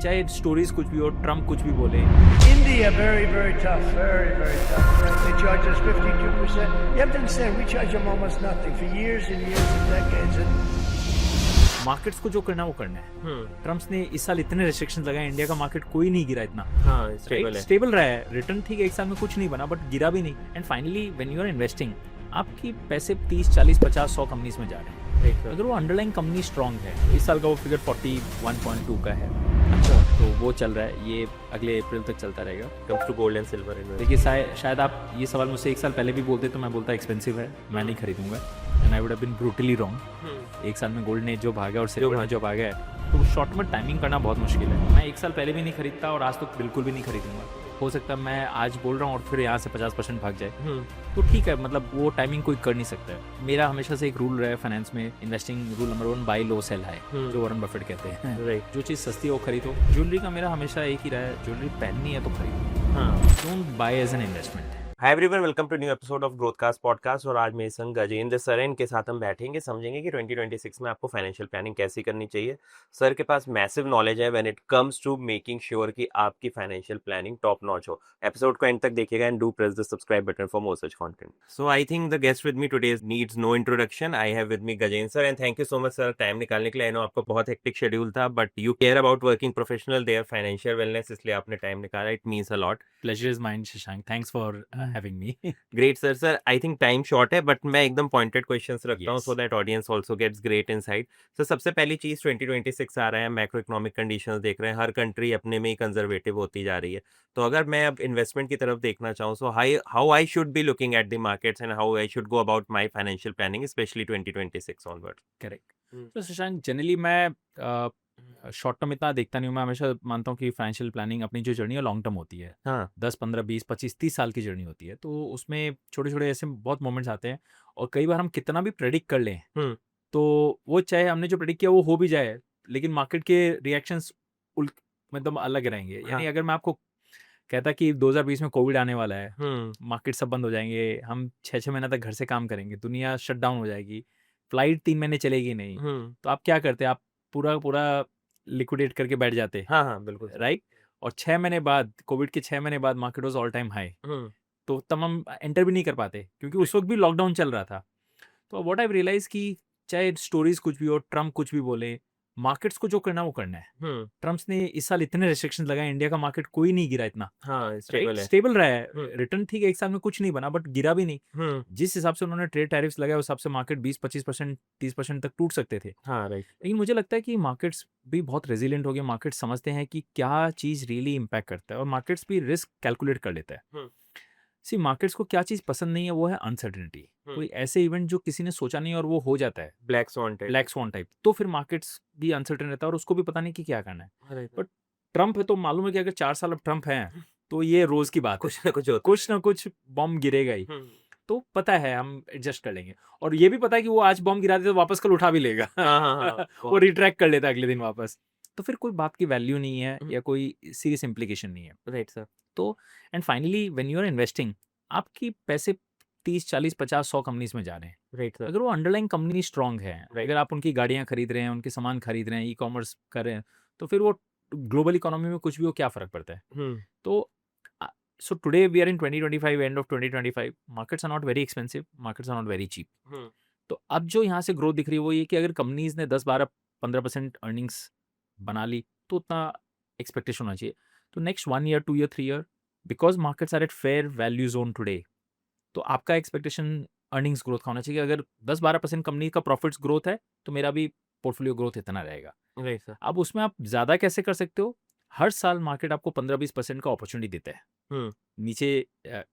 चाहे स्टोरीज कुछ भी हो, ट्रम्प कुछ भी बोले। India, very, very tough, very, very tough. Right? They charge us 52%. You have to understand, we charge them almost nothing for years and years and decades. Markets को जो करना है वो करना है। ट्रम्प ने इस साल इतने रिस्ट्रिक्शन लगाए, इंडिया का मार्केट कोई नहीं गिरा इतना। हाँ, स्टेबल रहा है, रिटर्न ठीक है, एक साल में कुछ नहीं बना बट गिरा भी नहीं। And finally when you are investing, आपकी पैसे 30, 40, 50, 100 कंपनीज में जा रहे हैं। अगर वो अंडरलाइन कंपनी स्ट्रांग है, इस साल का वो फिगर 41.2 का है। अच्छा, तो वो चल रहा है, ये अगले अप्रैल तक चलता रहेगा। Comes to gold and silver. देखिए शायद आप ये सवाल मुझसे एक साल पहले भी बोलते तो मैं बोलता एक्सपेंसिव है, मैं नहीं खरीदूंगा, and I would have been brutally wrong. एक साल में गोल्ड ने जो भागा और सिल्वर ने जो भागा है, तो शॉर्ट में टाइमिंग करना बहुत मुश्किल है। मैं एक साल पहले भी नहीं खरीदता और आज तो बिल्कुल भी नहीं खरीदूंगा। हो सकता है मैं आज बोल रहा हूँ और फिर यहाँ से 50% भाग जाए, तो ठीक है, मतलब वो टाइमिंग कोई कर नहीं सकता है। मेरा हमेशा से एक रूल रहा है फाइनेंस में, इन्वेस्टिंग रूल नंबर 1, बाय लो सेल हाई, जो वॉरेन बफेट कहते हैं। जो चीज़ सस्ती है वो खरीदो। ज्वेलरी का मेरा हमेशा एक ही रहा है, ज्वेलरी पहननी है तो खरीदो, don't buy as an investment. Hi everyone, welcome to new episode of Growthcast podcast. और आज मेरे संग गजेंद्र सर हैं, इनके साथ हम बैठेंगे, समझेंगे कि 2026 में आपको फाइनेंशियल प्लानिंग कैसी करनी चाहिए। सर के पास मैसिव नॉलेज है when it comes to making sure कि आपकी फाइनेंशियल प्लानिंग टॉप नॉच हो। एपिसोड को एंड तक देखिएगा and do press the subscribe button for more such content. So I think the guest with me today needs no introduction. I have with me Gajendra sir and thank you so much sir time निकालने के लिए। I know आपका बहुत hectic schedule था, but you care about working professional, their financial wellness, इसलिए आपने time निकाला। It means a lot. Pleasure is mine Shashank, thanks for having me. Great sir. Sir I think time short है, but मैं एकदम pointed questions रखता हूँ Yes. So that audience also gets great insight. Sir सबसे पहली चीज, 2026 आ रहा है, मैक्रो इकोनॉमिक कंडीशंस देख रहे हैं, हर कंट्री अपने में ही कंजर्वेटिव होती जा रही है। तो अगर मैं अब इन्वेस्टमेंट की तरफ देखना चाहूँ, so how I should be looking at the markets and how I should go about my financial planning specially 2026 onward. Correct. तो शशांक, जनरली मैं शॉर्ट टर्म इतना देखता नहीं हूँ। मैं हमेशा मानता हूँ कि फाइनेंशियल प्लानिंग अपनी जो जर्नी है लॉन्ग टर्म होती है। हाँ 10, 15, 20, 25, 30 साल की जर्नी होती है। तो उसमें छोटे छोटे ऐसे बहुत मोमेंट्स आते हैं, और कई बार हम कितना भी प्रेडिक्ट कर लें, हम्म तो वो चाहे हमने जो प्रेडिक्ट किया वो हो भी जाए, लेकिन मार्केट के रिएक्शंस मतलब अलग रहेंगे। हाँ। यानी अगर मैं आपको कहता कि 2020 में कोविड आने वाला है, हम्म मार्केट सब बंद हो जाएंगे, हम 6-6 महीना तक घर से काम करेंगे, दुनिया शट डाउन हो जाएगी, फ्लाइट 3 महीने चलेगी नहीं, तो आप क्या करते? आप पूरा पूरा लिक्विडेट करके बैठ जाते, हाँ हाँ बिल्कुल सर। राइट? और 6 महीने बाद, कोविड के 6 महीने बाद market was all time high, hmm तो तब हम एंटर भी नहीं कर पाते क्योंकि उस वक्त भी लॉकडाउन चल रहा था। तो व्हाट आई रियलाइज कि चाहे स्टोरीज कुछ भी हो, ट्रम्प कुछ भी बोले, मार्केट्स को जो करना है वो करना है। ट्रम्प ने इस साल इतने रिस्ट्रिक्शन लगाए, इंडिया का मार्केट कोई नहीं गिरा इतना। हाँ स्टेबल है। स्टेबल रहा है, रिटर्न ठीक है, एक साल में कुछ नहीं बना बट गिरा भी नहीं। जिस हिसाब से उन्होंने ट्रेड टैरिफ्स लगाए, उस हिसाब से मार्केट 20-25%, 30% तक टूट सकते थे। हाँ राइट। लेकिन मुझे लगता है कि मार्केट्स भी बहुत रेजिलिएंट हो गए। मार्केट्स समझते हैं कि क्या चीज़ रियली इम्पैक्ट करता है, और मार्केट्स भी रिस्क कैलकुलेट कर लेता है। सी मार्केट्स को क्या चीज़ पसंद नहीं है, वो है अनसर्टेनिटी। कोई ऐसे इवेंट जो किसी ने सोचा नहीं और वो हो जाता है, black sworn type. Black sworn type, तो फिर मार्केट्स भी अनसर्टेन रहता है और उसको भी पता नहीं कि क्या करना है। राइट। बट ट्रम्प है तो मालूम है कि अगर 4 साल अब ट्रम्प हैं तो ये रोज की बात है, कुछ ना कुछ होता कुछ ना कुछ बॉम्ब गिरेगा ही। तो पता है हम एडजस्ट कर लेंगे, और ये भी पता है कि वो आज बॉम्ब गिरा दे तो वापस कल उठा भी लेगा। हाँ हाँ हाँ वो रिट्रैक्ट कर लेता है अगले दिन वापस। तो फिर कोई बात की वैल्यू नहीं है या कोई सीरियस इम्प्लीकेशन नहीं है। Right sir. तो and finally when you are investing, आपकी पैसे 30, 40, 50, 100 कंपनीज में जा रहे हैं। Right sir. अगर वो अंडरलाइन कंपनी स्ट्रांग है, अगर आप उनकी गाड़ियां खरीद रहे हैं, उनके सामान खरीद रहे हैं, ई कॉमर्स कर रहे हैं, तो फिर वो ग्लोबल इकोनॉमी में कुछ भी हो, क्या फर्क पड़ता है? तो so today we are in 2025, end of 2025, markets are not very expensive, markets are not very cheap. तो अब जो यहाँ से ग्रोथ दिख रही है वो ये कि अगर कंपनीज ने 10, 12, 15% अर्निंग्स बना ली, तो उतना एक्सपेक्टेशन होना चाहिए। तो next 1 year, 2 year, 3 year, because markets are at fair value zone today, तो आपका एक्सपेक्टेशन अर्निंग्स ग्रोथ का होना चाहिए। अगर 10-12% कंपनी का प्रॉफिट्स ग्रोथ है, तो मेरा भी पोर्टफोलियो ग्रोथ इतना रहेगा। Right sir. अब उसमें आप ज़्यादा कैसे कर सकते हो? हर साल मार्केट आपको 15-20% का अपॉर्चुनिटी देता है। नीचे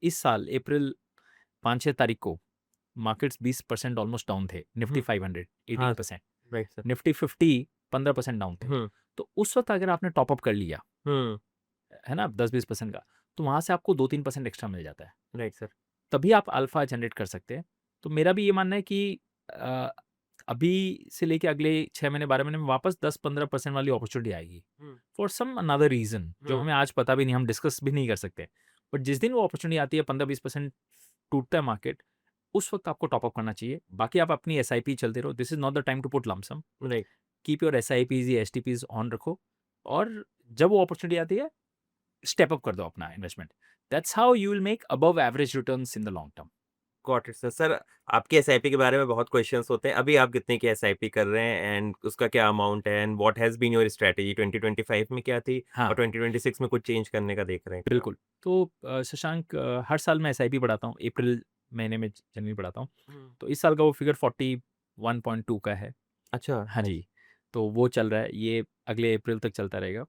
इस साल अप्रैल 5-6 तारीख को मार्केट्स 20% ऑलमोस्ट डाउन थे। Nifty 500 18%, right sir. Nifty 50 15% down थे। तो उस वक्त अगर आपने टॉपअप कर लिया, है ना, 10-20% का, तो वहाँ से आपको 2-3% एक्स्ट्रा मिल जाता है। Right sir. तभी आप अल्फा जनरेट कर सकते हैं। तो मेरा भी ये मानना है कि अभी से लेके अगले 6 महीने 12 महीने में वापस 10-15% वाली अपॉर्चुनिटी आएगी, फॉर सम अनदर रीजन जो हमें आज पता भी नहीं, हम डिस्कस भी नहीं कर सकते। बट जिस दिन वो अपॉर्चुनिटी आती है, 15-20% टूटता है मार्केट, उस वक्त आपको टॉपअप करना चाहिए। बाकी आप अपनी SIP चलते रहो, this is not the time to put lumpsum. Right. Keep your SIPs या STPs ऑन रखो, और जब वो अपॉर्चुनिटी आती है स्टेप अप कर दो अपना investment. That's how you will make above average returns in the long term. Got it sir. Sir आपके एसआईपी के बारे में बहुत क्वेश्चंस होते हैं, अभी आप कितने की एसआईपी कर रहे हैं एंड उसका क्या अमाउंट है and what has been your strategy? 2025 में क्या थी और हाँ 2026 में कुछ चेंज करने का देख रहे हैं क्या? बिल्कुल. तो शशांक, हर साल मैं SIP बढ़ाता हूँ. अप्रैल महीने में जनरली बढ़ाता हूँ. तो इस साल का वो फिगर 41.2 का है. अच्छा। हाँ जी. तो वो चल रहा है, ये अगले अप्रैल तक चलता रहेगा.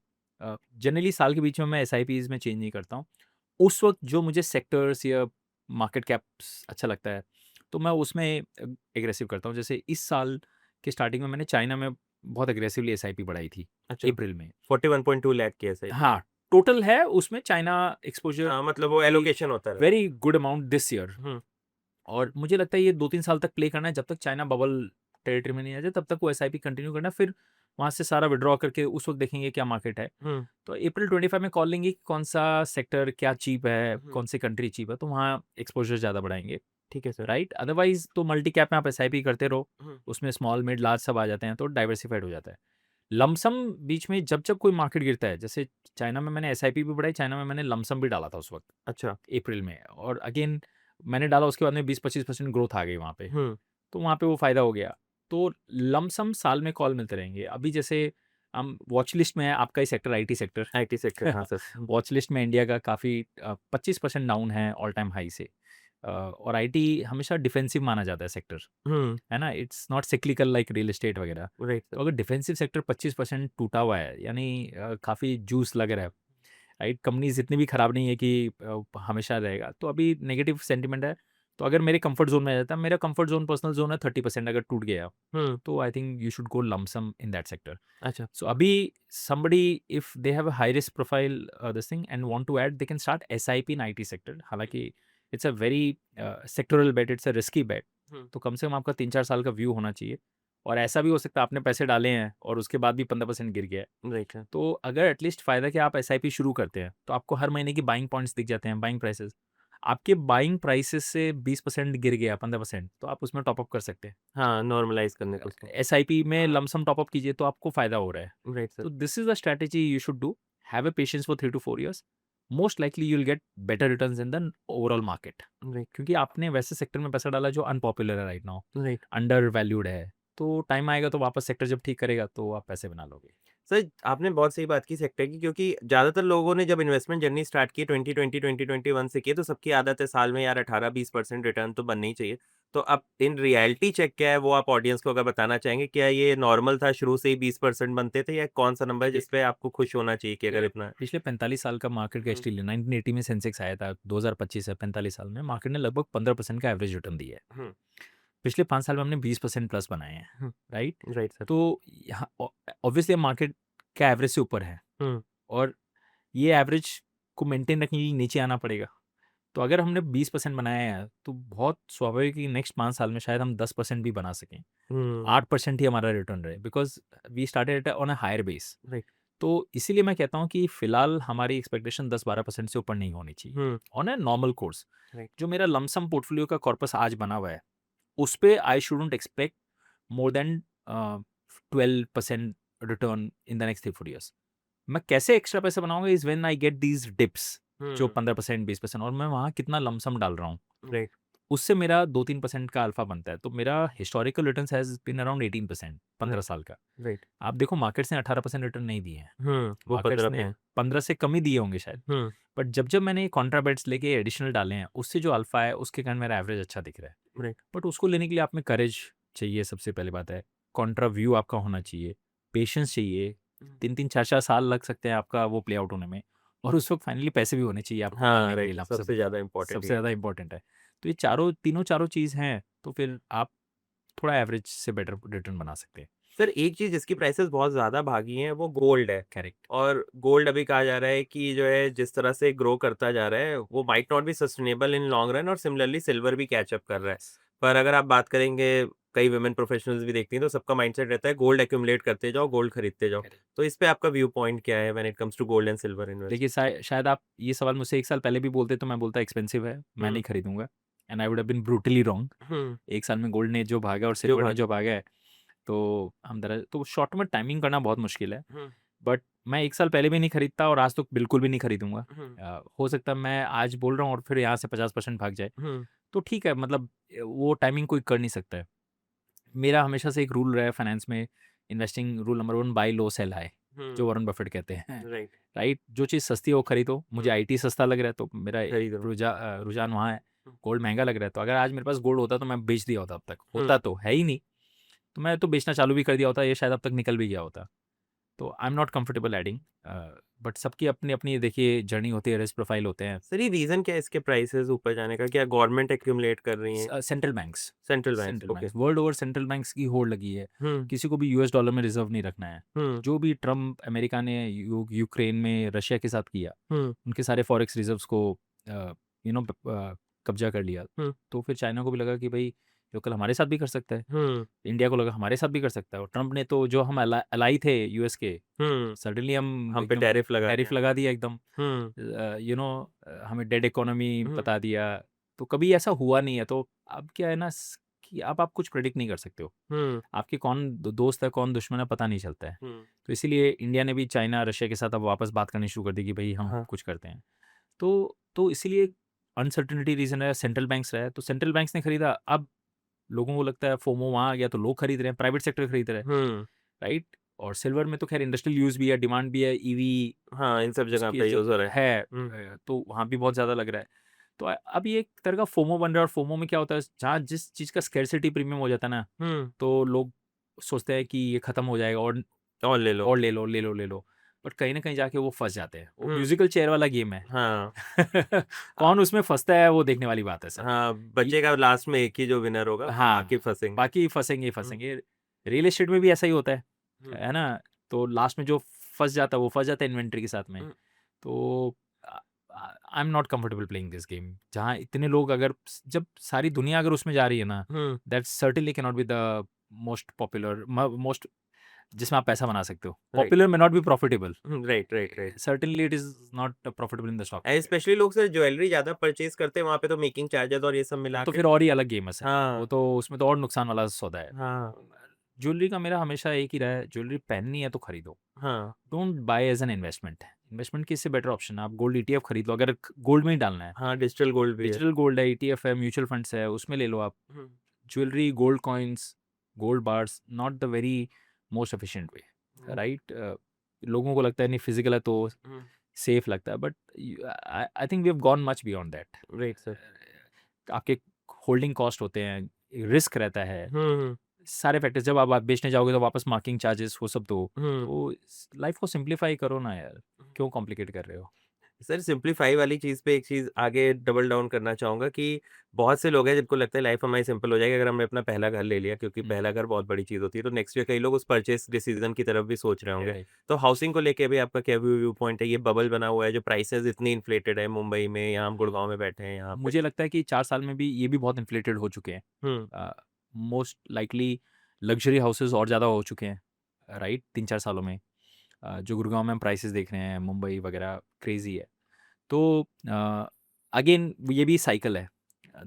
जनरली साल के बीच में मैं SIPs में चेंज नहीं करता हूँ. उस वक्त जो मुझे सेक्टर्स या मार्केट कैप्स अच्छा लगता है तो मैं उसमें एग्रेसिव करता हूँ. जैसे इस साल के स्टार्टिंग में मैंने चाइना में बहुत एग्रेसिवली SIP बढ़ाई थी अच्छा, अप्रैल में. 41.2 लाख की एसआईपी। हाँ, टोटल है उसमें चाइना एक्सपोजर हाँ, मतलब वो एलोकेशन होता है। Very good amount this year. Hmm और मुझे लगता है ये 2-3 साल तक प्ले करना है, जब तक चाइना बबल टेरिटरी में नहीं आ जाए तब तक वो SIP कंटिन्यू करना है. फिर वहाँ से सारा विड्रॉ करके उस वक्त देखेंगे क्या मार्केट है. हम्म तो अप्रैल 25 में कॉल लेंगे कि कौन सा सेक्टर क्या चीप है, हम्म। कौन सी कंट्री चीप है, तो वहाँ एक्सपोजर ज़्यादा बढ़ाएंगे. ठीक है सर। राइट. अदरवाइज तो मल्टी कैप में आप SIP करते रहो, हम्म उसमें स्मॉल मिड लार्ज सब आ जाते हैं तो डाइवर्सिफाइड हो जाता है. लमसम बीच में जब जब कोई मार्केट गिरता है, जैसे चाइना में मैंने SIP भी बढ़ाई, चाइना में मैंने लमसम भी डाला था उस वक्त अच्छा। अप्रैल में. और अगेन मैंने डाला, उसके बाद में 20-25% ग्रोथ आ गई वहाँ पे. हम्म तो वहाँ पे वो फ़ायदा हो गया. तो लमसम साल में कॉल मिलते रहेंगे. अभी जैसे हम वॉच लिस्ट में है, आपका ही sector IT sector. IT sector, हाँ सर। वॉच लिस्ट में इंडिया का काफ़ी 25% डाउन है ऑल टाइम हाई से. और IT हमेशा डिफेंसिव माना जाता है सेक्टर, है ना. It's not cyclical like real estate वगैरह. राइट तो अगर डिफेंसिव सेक्टर 25% टूटा हुआ है, यानी काफ़ी जूस लग रहा है. राइट. कंपनीज इतनी भी खराब नहीं है कि हमेशा रहेगा. तो अभी नेगेटिव सेंटिमेंट है. तो अगर मेरे कंफर्ट जोन में आ जाता है, मेरा कंफर्ट जोन पर्सनल जोन है 30%, अगर टूट गया हम्म तो आई think you should go lump sum in that sector. अच्छा। सो अभी somebody if they have a high risk profile this thing and want to add, they can start SIP in IT sector. हालांकि it's a very sectoral bet, it's a risky bet. तो कम से कम आपका 3-4 साल का view होना चाहिए. और ऐसा भी हो सकता है आपने पैसे डाले हैं और उसके बाद भी 15% गिर गया है. Right sir. तो अगर एटलीस्ट फ़ायदा कि आप SIP शुरू करते हैं तो आपको हर महीने की बाइंग पॉइंट्स दिख जाते हैं, बाइंग प्राइसेस. आपके बाइंग प्राइसेस से 20% गिर गया, 15%, तो आप उसमें टॉपअप कर सकते हैं. हाँ, नॉर्मलाइज करने को उसको। SIP में लमसम टॉपअप कीजिए तो आपको फ़ायदा हो रहा है. Right So sir. this is the strategy you should do. Have a patience for 3 to 4 years. Most likely you'll get better returns in the overall market. Right क्योंकि आपने वैसे सेक्टर में पैसा डाला जो अनपॉपुलर है right now, right. Under valued है. तो टाइम आएगा तो वापस सेक्टर जब ठीक करेगा तो आप पैसे बना लोगे. सर आपने बहुत सही बात की सेक्टर की, क्योंकि ज़्यादातर लोगों ने जब इन्वेस्टमेंट जर्नी स्टार्ट की 2020 2021 से की, तो सबकी आदत है साल में यार 18-20% रिटर्न तो बनना ही चाहिए. तो अब इन रियलिटी चेक क्या है वो आप ऑडियंस को अगर बताना चाहेंगे, क्या ये नॉर्मल था, शुरू से ही 20% बनते थे, या कौन सा नंबर है जिस पे आपको खुश होना चाहिए कि अगर इतना? पिछले 45 साल का मार्केट का हिस्ट्री ले, 1980 में सेंसेक्स आया था, 2025 है, 45 साल में मार्केट ने लगभग 15% का एवरेज रिटर्न दिया है. हम्म पिछले 5 साल में हमने 20% प्लस बनाए हैं. राइट. Right sir. तो यहाँ ऑब्वियसली मार्केट का एवरेज से ऊपर है हम्म और ये एवरेज को मेंटेन रखने के लिए नीचे आना पड़ेगा. तो अगर हमने 20% बनाया है तो बहुत स्वाभाविक कि नेक्स्ट 5 साल में शायद हम 10% भी बना सकें, 8% ही हमारा रिटर्न रहे, because we started on a higher base. Right. तो इसीलिए मैं कहता हूँ कि फिलहाल हमारी एक्सपेक्टेशन 10-12% से ऊपर नहीं होनी चाहिए on a normal course. Right. जो मेरा लमसम पोर्टफोलियो का कॉर्पस आज बना हुआ है उस पे I shouldn't expect more than 12% return in the next 3-4 years. मैं कैसे एक्स्ट्रा पैसे बनाऊंगा is when I get these dips जो 15% 20%, और मैं वहाँ कितना लमसम डाल रहा हूँ, राइट। उससे मेरा 2-3% का अल्फा बनता है. तो मेरा historical return has been around 18% 15 साल का. राइट। आप देखो मार्केट्स ने 18% रिटर्न नहीं दिए हैं, वो मार्केट्स 15 पे ने है। 15 से कम ही दिए होंगे शायद. बट जब जब मैंने कॉन्ट्रा बेट्स लेके एडिशनल डाले हैं उससे जो अल्फा है उसके कारण मेरा एवरेज अच्छा दिख रहा है. राइट। बट उसको लेने के लिए आप में करेज चाहिए, सबसे पहली बात है. कॉन्ट्रा व्यू आपका होना चाहिए, पेशेंस चाहिए. 3-4 साल लग सकते हैं आपका वो प्ले आउट होने में, और उस वक्त फाइनली पैसे भी होने चाहिए आपको हाँ करने के लिए राइट, लमसम. सबसे ज़्यादा इम्पोर्टेंट सबसे ज़्यादा इंपॉर्टेंट है. तो ये तीनों चारों चीज़ हैं तो फिर आप थोड़ा एवरेज से बेटर रिटर्न बना सकते हैं. सर एक चीज़ जिसकी प्राइसेस बहुत ज़्यादा भागी हैं वो गोल्ड है, करेक्ट. और गोल्ड अभी कहा जा रहा है कि जो है जिस तरह से ग्रो करता जा रहा है वो might not be sustainable in long run, और सिमिलरली सिल्वर भी कैचअप कर रहा है. पर अगर आप बात करेंगे, कई वुमेन प्रोफेशनल्स भी देखती हैं तो सबका माइंडसेट रहता है गोल्ड एक्यूमुलेट करते जाओ, गोल्ड खरीदते जाओ. तो इस पे आपका व्यू पॉइंट क्या है when it comes to gold and silver invest? देखिए शायद आप ये सवाल मुझसे 1 साल पहले भी बोलते तो मैं बोलता एक्सपेंसिव है, मैं नहीं खरीदूंगा, and I would have been brutally wrong. 1 साल में गोल्ड ने जो भागा और सिल्वर ने जो भागा है, तो हम तो शॉर्ट में टाइमिंग करना बहुत मुश्किल है. बट मैं 1 साल पहले भी नहीं खरीदता और आज तो बिल्कुल भी नहीं खरीदूँगा। हो सकता है मैं आज बोल रहा हूँ और फिर यहाँ से 50% भाग जाए, तो ठीक है, मतलब वो टाइमिंग कोई कर नहीं सकता है। मेरा हमेशा से एक रूल रहा है फाइनेंस में, इन्वेस्टिंग रूल नंबर 1, बाय लो सेल हाई, जो वॉरेन बफेट कहते हैं, राइट, राइट? जो चीज़ सस्ती है वो खरीदो। मुझे आईटी सस्ता लग रहा है तो मेरा खरीदो। रुझान वहाँ है। गोल्ड महँगा लग रहा है तो अगर आज मेरे पास गोल्ड होता तो मैं बेच दिया होता अब तक। होता तो है ही नहीं, तो मैं तो बेचना चालू भी कर दिया होता, ये शायद अब तक निकल भी गया होता। तो आई am not comfortable adding, but सबकी अपनी-अपनी देखिए जर्नी होती है, रिस्क प्रोफाइल होते हैं। सर ये रीजन क्या है इसके प्राइसेस ऊपर जाने का? क्या गवर्नमेंट एक्यूमुलेट कर रही है? Central banks, central bank, central okay. Banks world over central banks की होड़ लगी है। हम्म किसी को भी यूएस डॉलर में रिजर्व नहीं रखना है। हम्म जो भी ट्रम्प अमेरिका ने यूक्रेन में रशिया के साथ किया, हम्म उनके सारे फॉरेक्स रिजर्व्स को यू नो कब्जा कर लिया। हम्म तो फिर चाइना को भी लगा कि भाई जो कल हमारे साथ भी कर सकता है, हम्म इंडिया को लगा हमारे साथ भी कर सकता है। और ट्रम्प ने तो जो हम अलाई थे यूएस के, हम्म सडनली हम हम पे एकदम टैरिफ लगा टैरिफ दिया। लगा दिया एकदम। हम्म यू नो हमें डेड इकोनॉमी हम्म बता दिया। तो कभी ऐसा हुआ नहीं है, तो अब क्या है ना कि अब आप कुछ प्रेडिक्ट नहीं कर सकते हो। हम्म आपके कौन दोस्त है कौन दुश्मन है पता नहीं चलता है। हम्म तो इसीलिए इंडिया ने भी चाइना रशिया के साथ अब वापस बात करनी शुरू कर दी कि भाई हम हाँ कुछ करते हैं। तो इसीलिए अनसर्टेनिटी रीजन है, सेंट्रल बैंक्स रहा है, तो सेंट्रल बैंक्स ने खरीदा। अब लोगों को लगता है फोमो वहाँ आ गया तो लोग खरीद रहे हैं, प्राइवेट सेक्टर खरीद रहा है, हम्म राइट? और सिल्वर में तो खैर इंडस्ट्रियल यूज भी है, डिमांड भी है, ईवी हाँ इन सब जगह उसकी पे यूज हो रहा है, हम्म तो वहाँ भी बहुत ज़्यादा लग रहा है। तो अब ये एक तरह का फोमो बन रहा है। और फोमो में क्या होता है, जहाँ जिस चीज़ का स्कैरसिटी प्रीमियम हो जाता है ना, हम्म तो लोग सोचते हैं कि ये खत्म हो जाएगा और ले लो। और ले लो, ले लो, ले लो। बट कहीं न कहीं जाके वो फँस जाते हैं। वो हम्म म्यूज़िकल चेयर वाला गेम है। हाँ कौन उसमें फँसता है वो देखने वाली बात है सर। हाँ ये बचेगा लास्ट में एक ही जो विनर होगा, बाकी हाँ, फंसेंगे। बाकी फँसेंगे ही हम्म फँसेंगे। रियल एस्टेट में भी ऐसा ही होता हम्म है ना? तो लास्ट में जो फँस जाता है वो फँस जाता है इन्वेंटरी के साथ में। हम्म तो आई am not comfortable playing this game, जहाँ इतने लोग अगर जब सारी दुनिया अगर उसमें जा रही है ना, hmm that certainly can not be the most popular most जिसमें आप पैसा बना सकते हो। Right popular may not be profitable, right right right certainly it is not profitable in the stock market. Specially लोग सर ज्वेलरी ज्यादा purchase करते हैं वहां पे, तो मेकिंग चार्जेस और ये सब वो मिला तो के। फिर और ही अलग गेम है सर। वो हाँ तो उसमें तो और नुकसान वाला सौदा है। हाँ ज्वेलरी का मेरा हमेशा एक ही रहा है, ज्वेलरी पहननी है तो खरीदो, हाँ don't buy as an investment. Investment की इससे बेटर ऑप्शन है, आप गोल्ड ईटीएफ खरीद लो अगर गोल्ड में ही डालना है। हाँ डिजिटल गोल्ड भी है। डिजिटल गोल्ड है, ईटीएफ है, म्यूचुअल फंड्स है, उसमें ले लो आप। Hmm jewellery, gold coins, gold bars, not the very most efficient way, right? लोगों को लगता है नहीं फिजिकल है तो सेफ लगता है, but I think we have gone much beyond that. Right sir. आपके होल्डिंग कॉस्ट होते हैं, रिस्क रहता है, हम्म सारे फैक्टर्स। जब आप बेचने जाओगे तो वापस मार्किंग चार्जेस वो सब दो। हम्म तो लाइफ को सिंप्लीफाई करो ना यार, क्यों कॉम्प्लिकेट कर रहे हो? सर सिंपलीफाई वाली चीज़ पे एक चीज़ आगे डबल डाउन करना चाहूँगा कि बहुत से लोग हैं जिनको लगता है लाइफ हमारी सिंपल हो जाएगी अगर हमने अपना पहला घर ले लिया, क्योंकि पहला घर बहुत बड़ी चीज़ होती है। तो नेक्स्ट ईयर कई लोग उस परचेस डिसीजन की तरफ भी सोच रहे होंगे। Right. तो हाउसिंग को लेके भी आपका क्या व्यू पॉइंट है? ये बबल बना हुआ है जो प्राइसेस इतनी इन्फ्लेटेड है मुंबई में, यहाँ हम गुड़गांव में बैठे हैं यहाँ पे। मुझे लगता है कि 4 साल में भी ये भी बहुत इन्फ्लेटेड हो चुके हैं। हम्म मोस्ट लाइकली लग्जरी हाउसेस और ज़्यादा हो चुके हैं, राइट? 3-4 सालों में। जो गुड़गांव में हम प्राइसेस देख रहे हैं, मुंबई वगैरह क्रेज़ी है। तो अगेन ये भी साइकिल है।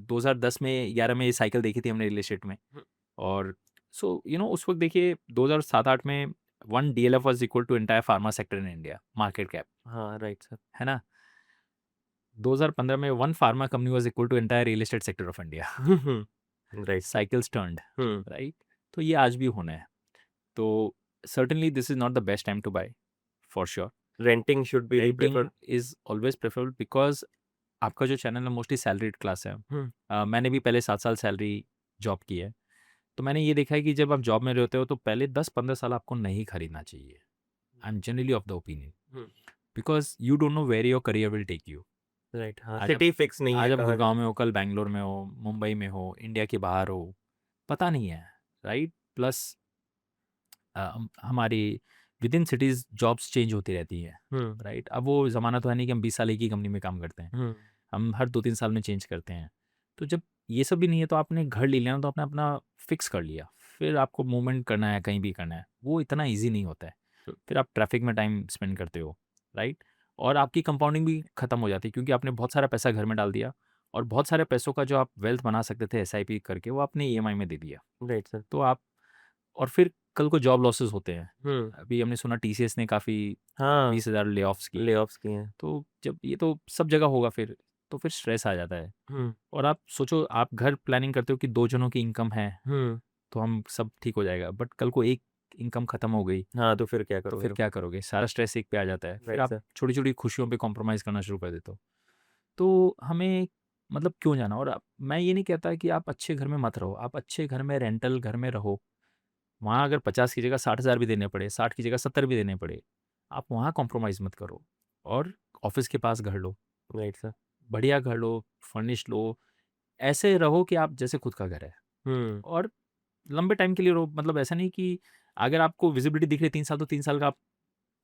2010 में 11 में ये साइकिल देखी थी हमने रियल एस्टेट में। हम्म, और सो उस वक़्त देखिए 2007-8 में 1 DLF was equal to entire pharma sector in India market cap, हाँ राइट सर। है ना? 2015 में 1 pharma company was equal to entire real estate sector of India. Right. Cycles turned, hmm right? तो ये आज भी होना है। तो certainly this is not the best time to buy, for sure. Renting should be renting preferred. Is always preferable because आपका जो channel है मोस्टली सैलरीड क्लास है। हम्म मैंने भी पहले 7 साल सैलरी जॉब की है। तो मैंने ये देखा है कि जब आप जॉब में रहते हो तो पहले 10-15 साल आपको नहीं खरीदना चाहिए। I am generally of the opinion because you don't know where your career will take you. Right. हाँ आज आप सिटी फिक्स नहीं है आज आप कहाँ गुड़गाँव में हो, कल बैंगलोर में हो, मुंबई में हो, इंडिया के बाहर हो, पता नहीं है, राइट? प्लस हमारी विदिन सिटीज़ जॉब्स चेंज होती रहती हैं, हम्म राइट? अब वो ज़माना तो है नहीं कि हम 20 साल एक ही कंपनी में काम करते हैं। हम्म हम हर 2-3 साल में चेंज करते हैं। तो जब ये सब भी नहीं है तो आपने घर ले लिया ना, तो आपने अपना फिक्स कर लिया। फिर आपको मूवमेंट करना है, कहीं भी करना है, वो इतना ईज़ी नहीं होता है। फिर आप ट्रैफ़िक में टाइम स्पेंड करते हो, राइट? और आपकी कंपाउंडिंग भी ख़त्म हो जाती है क्योंकि आपने बहुत सारा पैसा घर में डाल दिया और बहुत सारे पैसों का जो आप वेल्थ बना सकते थे एसआईपी करके, वो आपने ईएमआई में दे दिया। Right sir. तो आप और फिर कल को जॉब लॉसेस होते हैं। हम्म। अभी हमने सुना टीसीएस ने काफ़ी हाँ 20,000 ले ऑफ्स किए। ले ऑफ्स किए हैं। तो जब ये तो सब जगह होगा फिर, तो फिर स्ट्रेस आ जाता है। हम्म। और आप सोचो, आप घर प्लानिंग करते हो कि 2 जनों की इनकम है, हम्म। तो हम सब ठीक हो जाएगा। बट कल को एक इनकम खत्म हो गई, हाँ तो फिर क्या तो करोगे फिर क्या करोगे? सारा स्ट्रेस एक पे आ जाता है। फिर राइट आप सर। छोटी-छोटी खुशियों पे कॉम्प्रोमाइज़ करना शुरू कर देते हो। तो हमें मतलब क्यों जाना? और मैं ये नहीं कहता कि आप अच्छे घर में मत रहो, आप अच्छे घर में, रेंटल घर में रहो। वहाँ अगर 50 की जगह 60,000 भी देने पड़े, 60 की जगह 70 भी देने पड़े, आप वहाँ कॉम्प्रोमाइज़ मत करो। और ऑफ़िस के पास घर लो, राइट सर। बढ़िया घर लो, फर्निश लो, ऐसे रहो कि आप जैसे खुद का घर है। हम्म। और लंबे टाइम के लिए रहो, मतलब ऐसा नहीं कि अगर आपको विज़िबिलिटी दिख रही है 3 साल, तो 3 साल का आप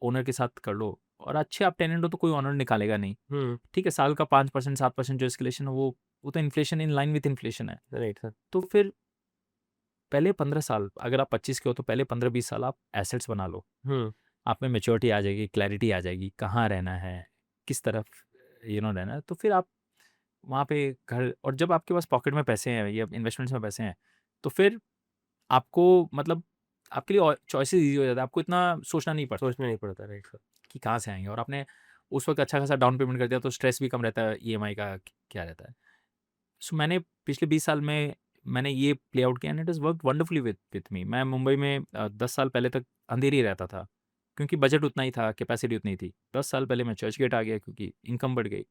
ओनर के साथ कर लो। और अच्छे आप टेनेंट हो तो कोई ओनर निकालेगा नहीं। हम्म। ठीक है, साल का 5% 7% जो एस्केलेशन है, वो तो inflation, in line with inflation है। Right sir. तो फिर पहले 15 साल, अगर आप 25 के हो तो पहले 15-20 साल आप एसेट्स बना लो। हम्म। आप में मैच्योरिटी आ जाएगी, क्लैरिटी आ जाएगी, कहाँ रहना है, किस तरफ रहना है। तो फिर आप वहाँ पे घर, और जब आपके पास पॉकेट में पैसे हैं या इन्वेस्टमेंट्स में पैसे हैं, तो फिर आपको मतलब आपके लिए और चॉइसेस ईज़ी हो जाता है। आपको इतना सोचना नहीं पड़ता सोचना नहीं पड़ता राइट सर। कि कहाँ से आएँगे। और आपने उस वक़्त अच्छा खासा डाउन पेमेंट कर दिया, तो स्ट्रेस भी कम रहता है, ईएमआई का क्या रहता है। सो मैंने पिछले 20 साल में मैंने ये प्ले आउट किया, and it has worked wonderfully with me. मैं मुंबई में 10 साल पहले तक अंधेरी ही रहता था, क्योंकि बजट उतना ही था, कैपेसिटी उतनी थी। 10 साल पहले मैं चर्च गेट आ गया क्योंकि इनकम बढ़ गई,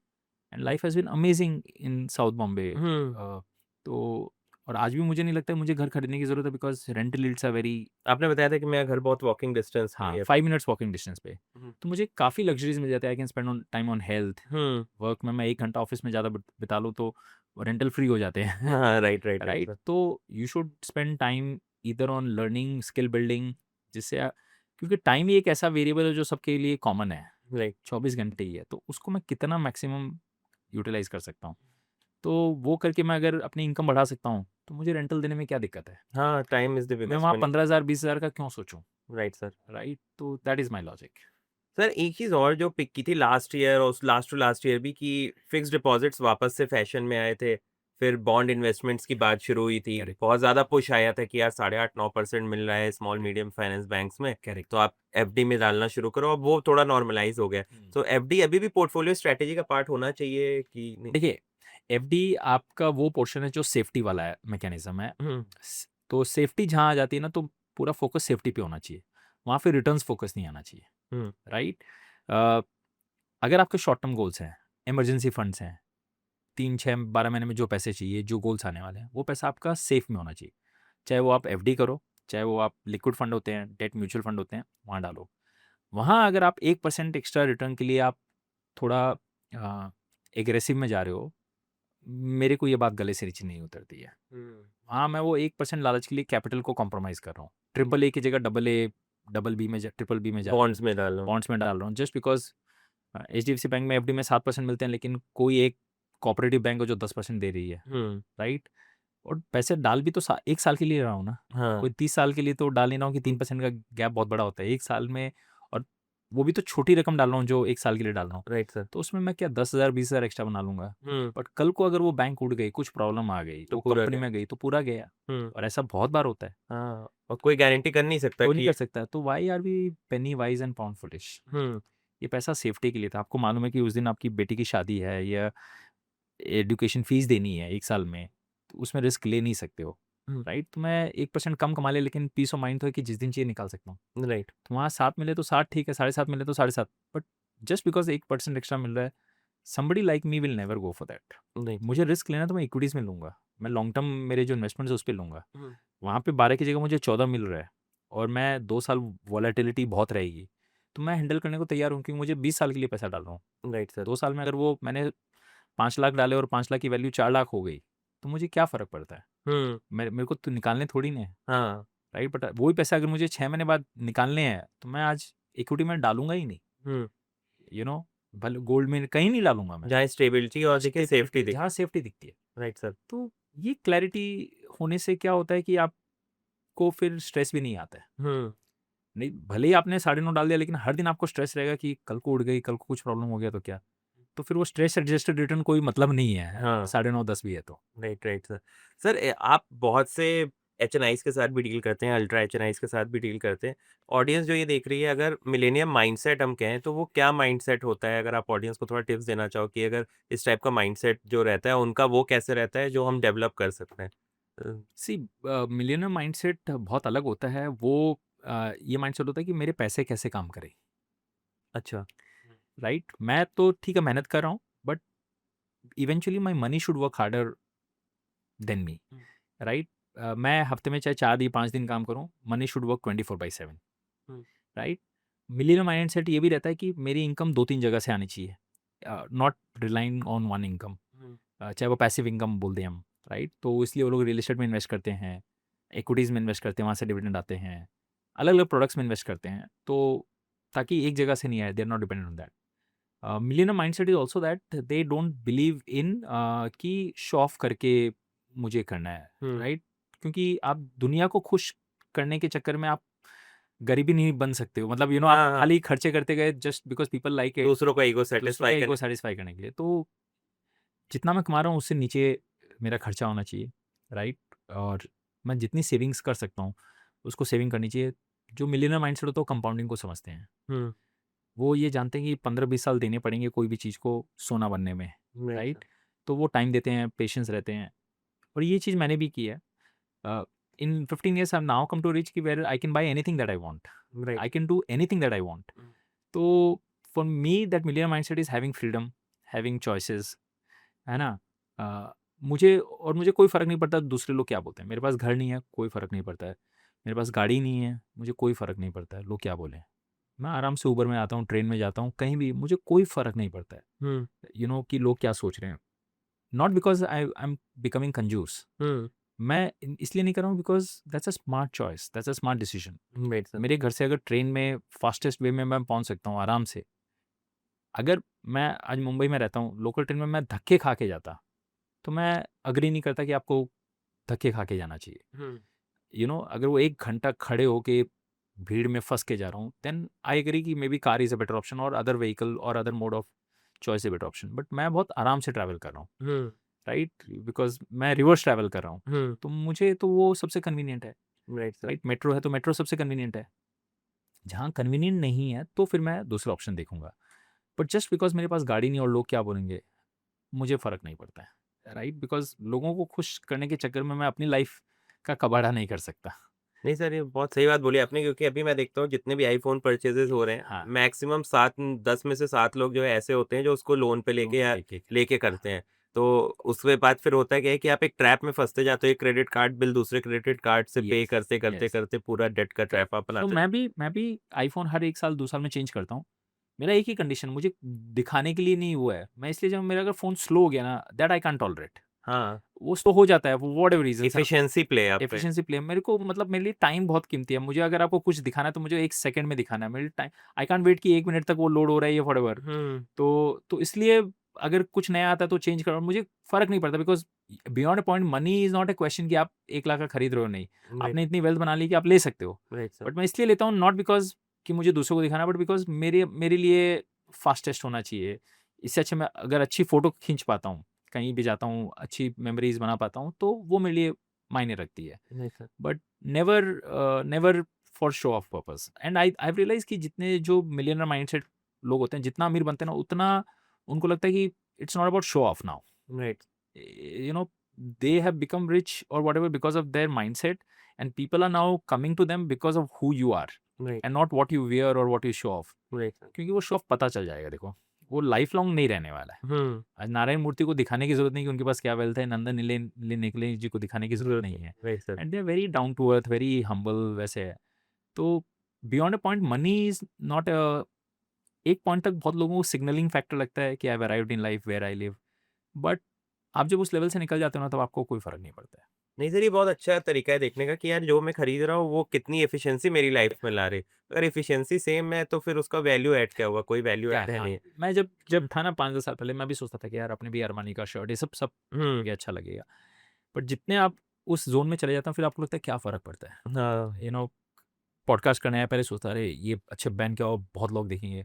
and life has been amazing in South Bombay. Hmm. तो और आज भी मुझे नहीं लगता है मुझे घर खरीदने की ज़रूरत है, because rental yields are very, आपने बताया था कि मेरा घर बहुत वॉकिंग डिस्टेंस पे हाँ, है। 5 मिनट्स वॉकिंग डिस्टेंस पे। हम्म। तो मुझे काफ़ी लग्ज़रीज़ मिल जाते हैं। I can spend on time on health, hmm. Work में मैं 1 घंटा ऑफ़िस में ज़्यादा बिता लूँ तो रेंटल फ्री हो जाते हैं। हाँ right right right right? Sir. तो you should spend time either on learning, skill building, जिससे क्योंकि टाइम ही एक ऐसा वेरिएबल है जो सबके लिए कॉमन है, राइट। 24 घंटे ही है, तो उसको मैं कितना मैक्सिमम यूटिलाइज़ कर सकता हूँ। तो वो करके मैं अगर अपनी इनकम बढ़ा सकता हूँ, तो मुझे रेंटल देने में क्या दिक्कत है? हाँ टाइम इज द मैं बिगेस्ट वहाँ मनी। 15,000 20,000 का क्यों सोचूँ? Right sir. राइट? तो that is my logic. Sir एक चीज़ और जो पिक की थी लास्ट ईयर और लास्ट टू लास्ट ईयर भी, कि फिक्स्ड डिपॉजिट्स वापस से फैशन में आए थे। फिर बॉन्ड इन्वेस्टमेंट्स की बात शुरू हुई थी। करेक्ट, बहुत ज़्यादा पुश आया था कि यार 8.5-9% मिल रहा है स्मॉल मीडियम फाइनेंस बैंक्स में, करेक्ट। तो आप एफडी में डालना शुरू करो। अब वो थोड़ा नॉर्मलाइज हो गया। हुँ। तो एफडी अभी भी पोर्टफोलियो स्ट्रेटेजी का पार्ट होना चाहिए कि नहीं? देखिए, एफडी आपका वो पोर्शन है जो सेफ्टी वाला है, मैकेनिज़्म है। हुँ। तो सेफ्टी जहाँ आ जाती है ना, तो पूरा फ़ोकस सेफ्टी पे होना चाहिए। वहाँ पे रिटर्न्स फ़ोकस नहीं आना चाहिए, हुँ। राइट? अ, अगर आपके शॉर्ट टर्म गोल्स हैं, इमरजेंसी फंड्स हैं, 3, 6, 12 महीने में जो पैसे चाहिए, जो गोल्स आने वाले हैं, वो पैसा आपका सेफ में होना चाहिए। चाहे वो आप एफडी करो, चाहे वो आप लिक्विड फंड होते हैं, डेट म्यूचुअल फंड होते हैं, वहाँ डालो। वहाँ अगर आप 1% एक्स्ट्रा रिटर्न के लिए आप थोड़ा एग्रेसिव में जा रहे हो, मेरे को ये बात गले से नीचे नहीं उतरती है। हुँ। हाँ, मैं वो 1% लालच के लिए कैपिटल को कॉम्प्रोमाइज़ कर रहा हूँ। ट्रिपल ए की जगह डबल ए, डबल बी में ट्रिपल बी में जा रहा हूँ, बॉन्ड्स में डालो। बॉन्ड्स में डाल रहा हूँ, जस्ट बिकॉज़ एचडीएफसी बैंक में एफडी में 7% मिलते हैं, लेकिन कोई एक कोऑपरेटिव बैंक है जो 10% दे रही है, हुँ। राइट? और पैसे डाल भी तो 1 साल के लिए रहा हूँ ना, हाँ। कोई 30 साल के लिए तो डाल नहीं रहा हूँ कि 3% का गैप बहुत बड़ा होता है। 1 साल में, और वो भी तो छोटी रकम डाल रहा हूँ जो 1 साल के लिए डाल रहा हूँ। Right sir. तो उसमें मैं क्या 10,000 20,000 एक्स्ट्रा बना लूँगा। हुँ। बट कल को अगर वो बैंक उड़ गई, कुछ प्रॉब्लम आ गई, तो वो पूरा कंपनी गया। में गई, तो पूरा गया। हुँ। और ऐसा बहुत बार होता है। हाँ, और कोई गारंटी कर नहीं सकता कोई नहीं कि कर सकता। तो why are we penny wise and pound foolish? Hmm. ये पैसा सेफ्टी के लिए था। आपको मालूम है कि उस दिन आपकी बेटी की शादी है या एजुकेशन फ़ीस देनी है 1 साल में, तो उसमें रिस्क ले नहीं सकते हो, हुँ। राइट? तो मैं 1% कम कमा लिया, लेकिन पीस ऑफ माइंड तो है कि जिस दिन चाहिए निकाल सकता हूँ। राइट। तो वहाँ 7 मिले तो 7 ठीक है, 7.5 मिले तो 7.5, बट जस्ट बिकॉज़ 1% एक्स्ट्रा मिल रहा है, somebody like me will never go for that. नहीं। मुझे रिस्क लेना है तो मैं इक्विटीज़ में लूँगा। मैं लॉन्ग टर्म मेरे जो इन्वेस्टमेंट्स है उस पे लूँगा। हुँ। वहाँ पे 12 की जगह मुझे 14 मिल रहा है, और मैं 2 साल वोलेटिलिटी बहुत रहेगी, तो मैं हैंडल करने को तैयार हूँ, क्योंकि मुझे 20 साल के लिए पैसा डाल रहा हूँ। Right sir. 2 साल में अगर वो मैंने 5 लाख डाले और 5 लाख की वैल्यू 4 लाख हो गई, तो मुझे क्या फ़र्क पड़ता है? हुँ। मेरे को तो निकालने थोड़ी ना है, हाँ। राइट? बट वही पैसा अगर मुझे 6 महीने बाद निकालने हैं, तो मैं आज इक्विटी में डालूँगा ही नहीं, हुँ। यू नो भले गोल्ड में कहीं नहीं डालूँगा मैं। जहाँ स्टेबिलिटी और देखिए सेफ्टी दिखे। जहाँ सेफ्टी दिखती है। Right sir. तो ये क्लैरिटी होने से क्या होता है कि आपको फिर स्ट्रेस भी नहीं आता है। हुँ। नहीं, भले ही आपने 9.5 डाल दिया, लेकिन हर दिन आपको स्ट्रेस रहेगा कि कल को उड़ गई, कल को कुछ प्रॉब्लम हो गया तो क्या? तो फिर वो स्ट्रेस एडजस्टेड रिटर्न कोई मतलब नहीं है, हाँ। 9.5 10 भी है तो। Right, right sir. सर आप बहुत से HNIs के साथ भी डील करते हैं, अल्ट्रा HNIs के साथ भी डील करते हैं। ऑडियंस जो ये देख रही है, अगर मिलेनियम माइंडसेट हम कहें तो वो क्या माइंडसेट होता है? अगर आप ऑडियंस को थोड़ा टिप्स देना चाहो कि अगर इस टाइप का माइंडसेट जो रहता है उनका वो कैसे रहता है जो हम डेवलप कर सकते हैं? सी मिलियनर माइंडसेट बहुत अलग होता है। वो ये माइंडसेट होता है कि मेरे पैसे कैसे काम करें, अच्छा। राइट? मैं तो ठीक है मेहनत कर रहा हूँ, but eventually my money should work harder than me, right? मैं हफ्ते में चाहे 4 दिन 5 दिन काम करूँ, money should work 24/7, right? Millionaire mindset ये भी रहता है कि मेरी इनकम 2-3 जगह से आनी चाहिए, not relying on one income. चाहे वो पैसिव इनकम बोल दें हम, राइट? तो इसलिए वो लोग रियल एस्टेट में इन्वेस्ट करते हैं, इक्विटीज़ में इन्वेस्ट करते हैं, वहाँ से डिविडेंड आते हैं, अलग अलग प्रोडक्ट्स में इन्वेस्ट करते हैं, तो ताकि एक जगह से नहीं आए, they are not dependent on that. Millionaire mindset is also that they don't believe in कि शो ऑफ करके मुझे करना है, राइट? क्योंकि आप दुनिया को खुश करने के चक्कर में आप गरीबी नहीं बन सकते हो, मतलब आप हाँ, हाँ। खाली खर्चे करते गए just because people like it, दूसरों का ईगो दूसरों सेटिस्फाई का करने। ईगो सेटिस्फाई करने के लिए। तो जितना मैं कमा रहा हूँ उससे नीचे मेरा खर्चा होना चाहिए, राइट? और मैं जितनी सेविंग्स कर सकता हूँ उसको सेविंग करनी चाहिए। जो मिलियनर माइंडसेट होता है वो कंपाउंडिंग को समझते हैं। वो ये जानते हैं कि 15-20 साल देने पड़ेंगे कोई भी चीज़ को सोना बनने में, राइट? तो वो टाइम देते हैं, पेशेंस रहते हैं, और ये चीज़ मैंने भी की है। In 15 years I have now come to reach कि where I can buy anything that I want, I can do anything that I want. तो for me that millionaire mindset is having freedom, having choices, है ना? मुझे कोई फ़र्क नहीं पड़ता दूसरे लोग क्या बोलते हैं। मेरे पास घर नहीं है, कोई फ़र्क नहीं पड़ता है। मेरे पास गाड़ी नहीं है, मुझे कोई फ़र्क नहीं पड़ता है लोग क्या बोलें। मैं आराम से उबर में आता हूँ, ट्रेन में जाता हूँ, कहीं भी मुझे कोई फ़र्क नहीं पड़ता है, कि लोग क्या सोच रहे हैं। Not because I am becoming कंजूस। मैं इसलिए नहीं कर रहा हूँ because that's a smart choice, that's a smart decision. मेरे घर से अगर ट्रेन में फास्टेस्ट वे में मैं पहुँच सकता हूँ आराम से, अगर मैं आज मुंबई में रहता हूँ, लोकल ट्रेन में मैं धक्के खा के जाता, तो मैं एग्री नहीं करता कि आपको धक्के खा के जाना चाहिए। अगर वो 1 घंटा खड़े होके भीड़ में फँस के जा रहा हूँ, देन आई एग्री कि may be car is a better option और अदर व्हीकल और other mode of choice is a better option. But मैं बहुत आराम से ट्रैवल कर रहा हूँ, राइट? बिकॉज़ मैं रिवर्स ट्रैवल कर रहा हूँ, तो मुझे तो वो सबसे कन्वीनिएंट है, राइट? मेट्रो है तो मेट्रो सबसे कन्वीनिएंट है। जहाँ कन्वीनिएंट नहीं है, तो फिर मैं दूसरा ऑप्शन देखूँगा। बट जस्ट बिकॉज़ मेरे पास गाड़ी नहीं और लोग क्या बोलेंगे, मुझे फ़र्क नहीं पड़ता है, राइट? बिकॉज़ लोगों को खुश करने के चक्कर में मैं अपनी लाइफ़ का कबाड़ा नहीं कर सकता। नहीं सर, ये बहुत सही बात बोली आपने, क्योंकि अभी मैं देखता हूँ जितने भी आईफ़ोन परचेज़ेज़ हो रहे हैं, हाँ, मैक्सिमम 7-10 में से 7 लोग जो है ऐसे होते हैं जो उसको लोन पे लेके या लेके करते हैं। तो उसके बाद फिर होता क्या है कि आप एक ट्रैप में फँसते जाते हो, एक क्रेडिट कार्ड बिल दूसरे क्रेडिट कार्ड से पे यस, यस। करते पूरा डेट का ट्रैप आप तो बनाते मैं भी आईफ़ोन हर 1 साल 2 साल में चेंज करता हूँ। मेरा एक ही कंडीशन, मुझे दिखाने के लिए नहीं हुआ है। मैं इसलिए जब मेरा अगर फ़ोन स्लो हो गया ना, दैट आई कांट टॉलरेट। हाँ, वो स्लो हो जाता है for whatever reasons. Efficiency play आप पे। एफिशिएंसी प्ले मेरे को, मतलब मेरे लिए टाइम बहुत कीमती है। मुझे अगर आपको कुछ दिखाना है तो मुझे 1 सेकंड में दिखाना है। मेरे टाइम आई कांट वेट कि 1 मिनट तक वो लोड हो रहा है या व्हाटएवर। तो इसलिए अगर कुछ नया आता है तो चेंज करो, मुझे फ़र्क नहीं पड़ता because beyond a point money is not a question कि आप 1 लाख का खरीद रहे हो, नहीं। राइट, आपने इतनी वेल्थ बना ली कि आप ले सकते हो। Right sir. बट मैं इसलिए लेता हूँ नॉट बिकॉज़ कि मुझे दूसरों को दिखाना है, बट बिकॉज़ मेरे मेरे लिए फास्टेस्ट होना चाहिए। इससे अच्छा मैं अगर अच्छी फ़ोटो खींच पाता हूँ, कहीं भी जाता हूँ, अच्छी मेमोरीज़ बना पाता हूँ, तो वो मेरे लिए मायने रखती है। Right sir. But never for show off purpose. And I realise कि जितने जो मिलियनर माइंडसेट लोग होते हैं, जितना अमीर बनते हैं ना, उतना उनको लगता है कि it's not about show off now, right, you know they have become rich or whatever because of their mindset, and people are now coming to them because of who you are right, and not what you wear or what you show off। Right sir. क्योंकि वो show off पता चल जाएगा, देखो वो life long नहीं रहने वाला है। आज नारायण मूर्ति को दिखाने की जरूरत नहीं कि उनके पास क्या वेल्थ है, नंदन निकले जी को दिखाने की जरूरत नहीं है। Right sir. And they are very down to earth, very humble, वैसे है। तो beyond a point money is not एक पॉइंट तक बहुत लोगों को सिग्नलिंग फैक्टर लगता है कि I have arrived in life where I live, but आप जब उस लेवल से निकल जाते हो ना, तब आपको कोई फर्क नहीं पड़ता है। नहीं सर, ये बहुत अच्छा तरीका है देखने का कि यार जो मैं खरीद रहा हूँ वो कितनी एफिशिएंसी मेरी लाइफ में ला रही है। अगर एफिशिएंसी सेम है तो फिर उसका वैल्यू ऐड क्या हुआ? कोई वैल्यू क्या ऐड है, है हाँ, नहीं। मैं जब था ना 5-10 साल पहले, मैं भी सोचता था कि यार अपने भी अरमानी का शर्ट, ये सब सब हुँ, ये अच्छा लगेगा। बट जितने आप उस ज़ोन में चले जाते हो, फिर आपको लगता है क्या फ़र्क पड़ता है। हाँ, पॉडकास्ट करना है, पहले सोचता अरे ये अच्छे बैंड के आओ, बहुत लोग देखेंगे।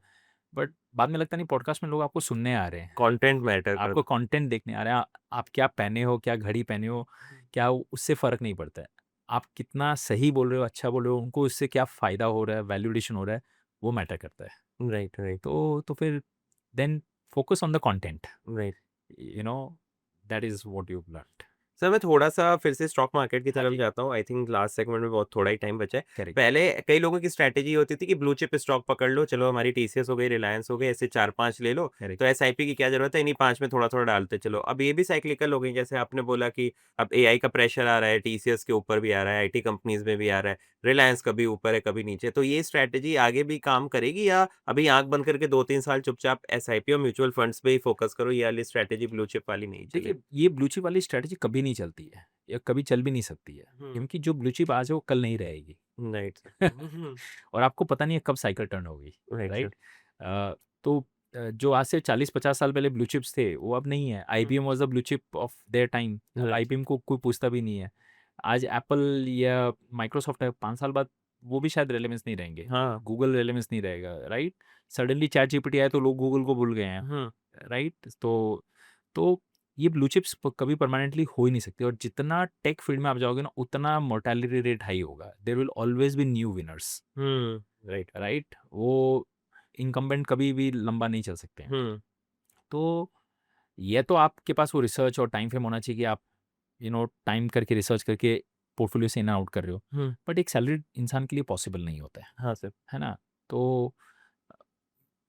बट बाद में लगता नहीं, पॉडकास्ट में लोग आपको सुनने आ रहे हैं, कंटेंट मैटर आपको करता कंटेंट देखने आ रहे हैं। आप क्या पहने हो, क्या घड़ी पहने हो, क्या उससे फ़र्क नहीं पड़ता है। आप कितना सही बोल रहे हो, अच्छा बोल रहे हो, उनको इससे क्या फ़ायदा हो रहा है, वैल्यूएडिशन हो रहा है, वो मैटर करता है। राइट, राइट, तो फिर then focus on the content, right. You know, that is what you have learned. Sir मैं थोड़ा-सा फिर से स्टॉक मार्केट की हाँ तरफ जी, जाता हूँ। आई थिंक लास्ट सेगमेंट में बहुत थोड़ा ही टाइम बचा है। करेक्ट। पहले कई लोगों की स्ट्रैटेजी होती थी कि ब्लू चिप स्टॉक पकड़ लो, चलो हमारी टीसीएस हो गई, रिलायंस हो गई, ऐसे 4-5 ले लो, करेक्ट। तो एसआईपी की क्या ज़रूरत है, इन्हीं 5 में थोड़ा-थोड़ा डालते चलो। अब ये भी साइक्लिकल हो गई, जैसे आपने बोला कि अब एआई का प्रेशर आ रहा है, टीसीएस के ऊपर भी आ रहा है, आईटी कंपनीज़ में भी आ रहा है, रिलायंस कभी ऊपर है, कभी नीचे। तो ये स्ट्रैटेजी आगे भी काम करेगी या अभी आँख बंद करके 2-3 साल चुपचाप एसआईपी और म्यूचुअल फंड्स पे ही फोकस करो, ये वाली स्ट्रैटेजी ब्लू चिप वाली नहीं देखिए, चलेगी? ये ब्लू चिप वाली स्ट्रैटेजी कभी नहीं चलती है, या कभी चल भी नहीं सकती है, हुँ, क्योंकि जो ब्लू चिप आज है वो कल नहीं रहेगी। Right sir. Hmm, hmm. और आपको पता नहीं है कब साइकिल टर्न होगी, राइट सर। राइट? तो जो आज से 40-50 साल पहले ब्लू चिप्स थे, वो अब नहीं है। Hmm, IBM was the blue chip of their time. अब राइट। आईबीएम को कोई पूछता भी नहीं है। आज एप्पल या माइक्रोसॉफ्ट है, 5 साल बाद वो भी शायद रेलेवेंस नहीं रहेंगे। हाँ। गूगल रेलेवेंस नहीं रहेगा, राइट? सडनली चैट जीपीटी आया तो लोग गूगल को भूल गए हैं, हुँ, राइट? तो ये ब्लू चिप्स कभी परमानेंटली हो ही नहीं सकती, और जितना टेक फील्ड में आप जाओगे ना, उतना मोर्टेलिटी रेट हाई होगा। There will always be new winners, hmm, right. Right? वो इनकम्बेंट कभी भी लंबा नहीं चल सकते हैं। हुँ, तो ये तो आपके पास वो रिसर्च और टाइम फ्रेम होना चाहिए कि आप टाइम करके रिसर्च करके पोर्टफोलियो से इन आउट कर रहे हो। हुँ, बट एक सैलरीड इंसान के लिए पॉसिबल नहीं होता हाँ सर। है ना? तो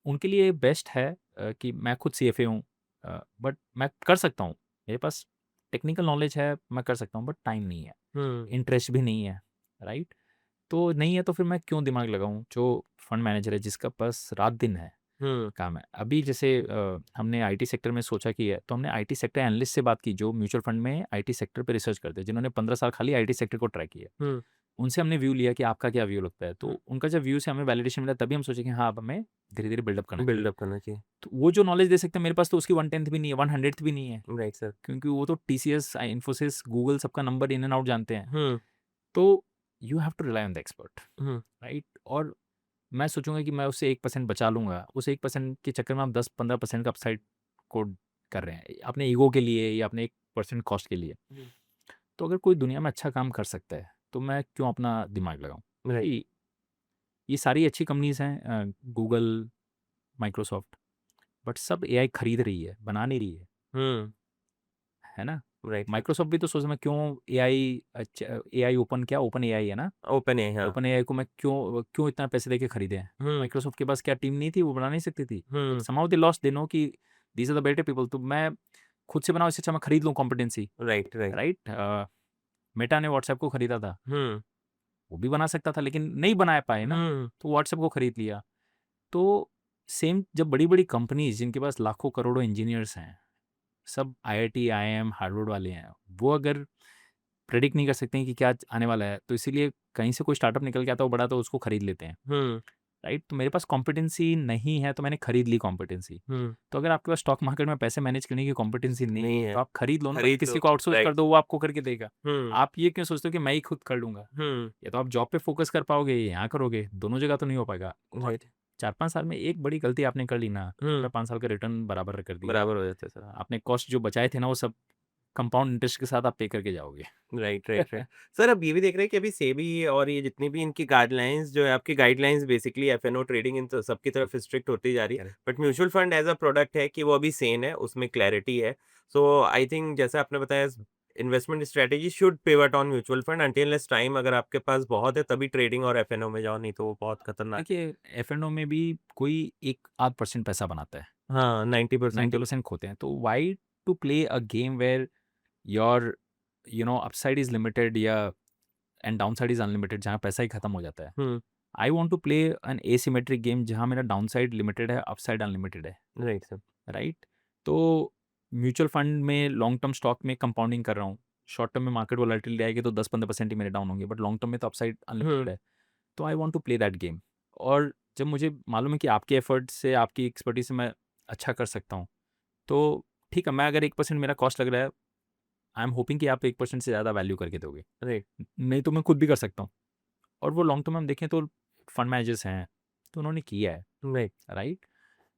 उनके लिए बेस्ट है कि मैं खुद सीएफए हूँ, बट मैं कर सकता हूँ। मेरे पास टेक्निकल नॉलेज है, मैं कर सकता हूँ, बट टाइम नहीं है, हुँ, इंटरेस्ट भी नहीं है, राइट? तो नहीं है तो फिर मैं क्यों दिमाग लगाऊँ? जो फंड मैनेजर है जिसका पास रात-दिन है हुँ, काम है। अभी जैसे हमने आईटी सेक्टर में सोचा कि है, तो हमने आईटी सेक्टर एनालिस्ट से बात की जो म्यूचुअल फंड में आईटी सेक्टर पे रिसर्च करते हैं, जिन्होंने 15 साल खाली आईटी सेक्टर को ट्रैक किया। हुँ, उनसे हमने व्यू लिया कि आपका क्या व्यू लगता है, तो हुँ, उनका जब व्यू से हमें वैलिडेशन मिला, तभी हम सोचे कि हाँ, अब हमें धीरे-धीरे बिल्डअप करना चाहिए। बिल्डअप करना चाहिए। तो वो जो नॉलेज दे सकते हैं, मेरे पास तो उसकी 1/10th भी नहीं है, 1/100th भी नहीं है, राइट सर। क्योंकि वो तो टीसीएस, इन्फोसिस, गूगल सबका नंबर इन एंड आउट जानते हैं। हुँ, तो you have to rely on the expert, hmm, right? और मैं सोचूँगा कि मैं उससे 1% बचा लूँगा, उस 1% के चक्कर में आप 10-15% का अपसाइड को कर रहे हैं, अपने ईगो के लिए या अपने 1% कॉस्ट के लिए। हुँ, तो अगर कोई दुनिया में अच्छा काम कर सकता है, तो मैं क्यों अपना दिमाग लगाऊँ? राइट। ये सारी अच्छी कंपनीज़ हैं, गूगल, माइक्रोसॉफ्ट, बट सब एआई खरीद रही है, बना नहीं रही हुँ, है ना? Right sir. माइक्रोसॉफ्ट भी तो सोच, मैं क्यों एआई, एआई ओपन, क्या ओपन एआई है ना? ओपन है, हाँ। ओपन एआई को मैं क्यों क्यों इतना पैसे देके खरीदे हैं? हुँ, माइक्रोसॉफ्ट के पास क्या टीम नहीं थी, वो बना नहीं सकती थी? But hmm, somehow they lost, they know कि these are the better people, तो मैं खुद से बनाऊँ, इससे अच्छा मैं खरीद लूँ competency, right, right. Right? Meta ने व्हाट्सएप को खरीदा था, हुँ, वो भी बना सकता था लेकिन नहीं बना पाए ना, हुँ, तो व्हाट्सएप को खरीद लिया। तो सेम जब बड़ी-बड़ी कंपनीज़ जिनके पास लाखों करोड़ों इंजीनियर्स हैं, सब आईआईटी, आईआईएम, हार्वर्ड वाले हैं, वो अगर प्रेडिक्ट नहीं कर सकते हैं कि क्या आने वाला है, तो इसीलिए कहीं से कोई स्टार्टअप निकल के आता है वो बड़ा, तो उसको खरीद लेते हैं, हुँ, राइट? तो मेरे पास कॉम्पिटेंसी नहीं है, तो मैंने खरीद ली कॉम्पिटेंसी। हुँ, तो अगर आपके पास स्टॉक मार्केट में पैसे मैनेज करने की कॉम्पिटेंसी नहीं नहीं है, है। तो आप खरीद लो ना, खरीद लो, किसी को आउटसोर्स कर राइट। दो, वो आपको करके देगा। हुँ, आप ये क्यों सोचते हो कि मैं ही खुद कर लूँगा? हुँ, या तो आप जॉब पे फोकस कर पाओगे या यहाँ करोगे, दोनों जगह तो नहीं हो पाएगा। और राइट। 4-5 साल में एक बड़ी गलती आपने कर ली ना, तो हुँ, पूरा 5 साल का रिटर्न बराबर कर दिया। बराबर हो जाता है सर, हाँ। आपने कॉस्ट जो बचाए थे ना, वो सब कंपाउंड इंटरेस्ट के साथ आप पे करके जाओगे। Right, right, right. सर अब ये भी देख रहे हैं कि अभी सेबी और ये जितनी भी इनकी गाइडलाइंस जो है आपकी गाइडलाइंस बेसिकली एफएनओ ट्रेडिंग इन सबकी तरफ स्ट्रिक्ट होती जा रही है। Correct. But mutual fund as a product है कि वो अभी सेन है, उसमें क्लैरिटी है। सो आई थिंक जैसा आपने बताया investment strategy should pivot on mutual fund until unless time अगर आपके पास बहुत है तभी ट्रेडिंग और एफएनओ में जाओ, नहीं तो वो बहुत खतरनाक है। देखिए, एफ-एंड-ओ में भी कोई 1 आध परसेंट पैसा बनाता है, हाँ, 90% ही 90% खोते हैं। तो why to play a game where your upside is limited, या एंड डाउनसाइड इज़ अनलिमिटेड, जहाँ पैसा ही खत्म हो जाता है। Hmm, I want to play an asymmetric game, जहाँ मेरा डाउनसाइड लिमिटेड है, अपसाइड अनलिमिटेड है, राइट सर। राइट? तो म्यूचुअल फंड में लॉन्ग टर्म स्टॉक में कंपाउंडिंग कर रहा हूँ। शॉर्ट टर्म में मार्केट वोलेटिलिटी आएगी तो 10-15% ही मेरे डाउन होंगे, बट लॉन्ग टर्म में तो अपसाइड अनलिमिटेड हुँ, है। तो I want to play that game. और जब मुझे मालूम है कि आपके एफर्ट से, आपकी एक्सपर्टीज से मैं अच्छा कर सकता हूँ, तो ठीक है, मैं अगर 1% मेरा कॉस्ट लग रहा है, आई एम होपिंग कि आप 1% से ज़्यादा वैल्यू करके दोगे। राइट, नहीं तो मैं खुद भी कर सकता हूँ। और वो लॉन्ग टर्म में हम देखें तो फंड मैनेजर्स हैं, तो उन्होंने किया है, राइट, राइट?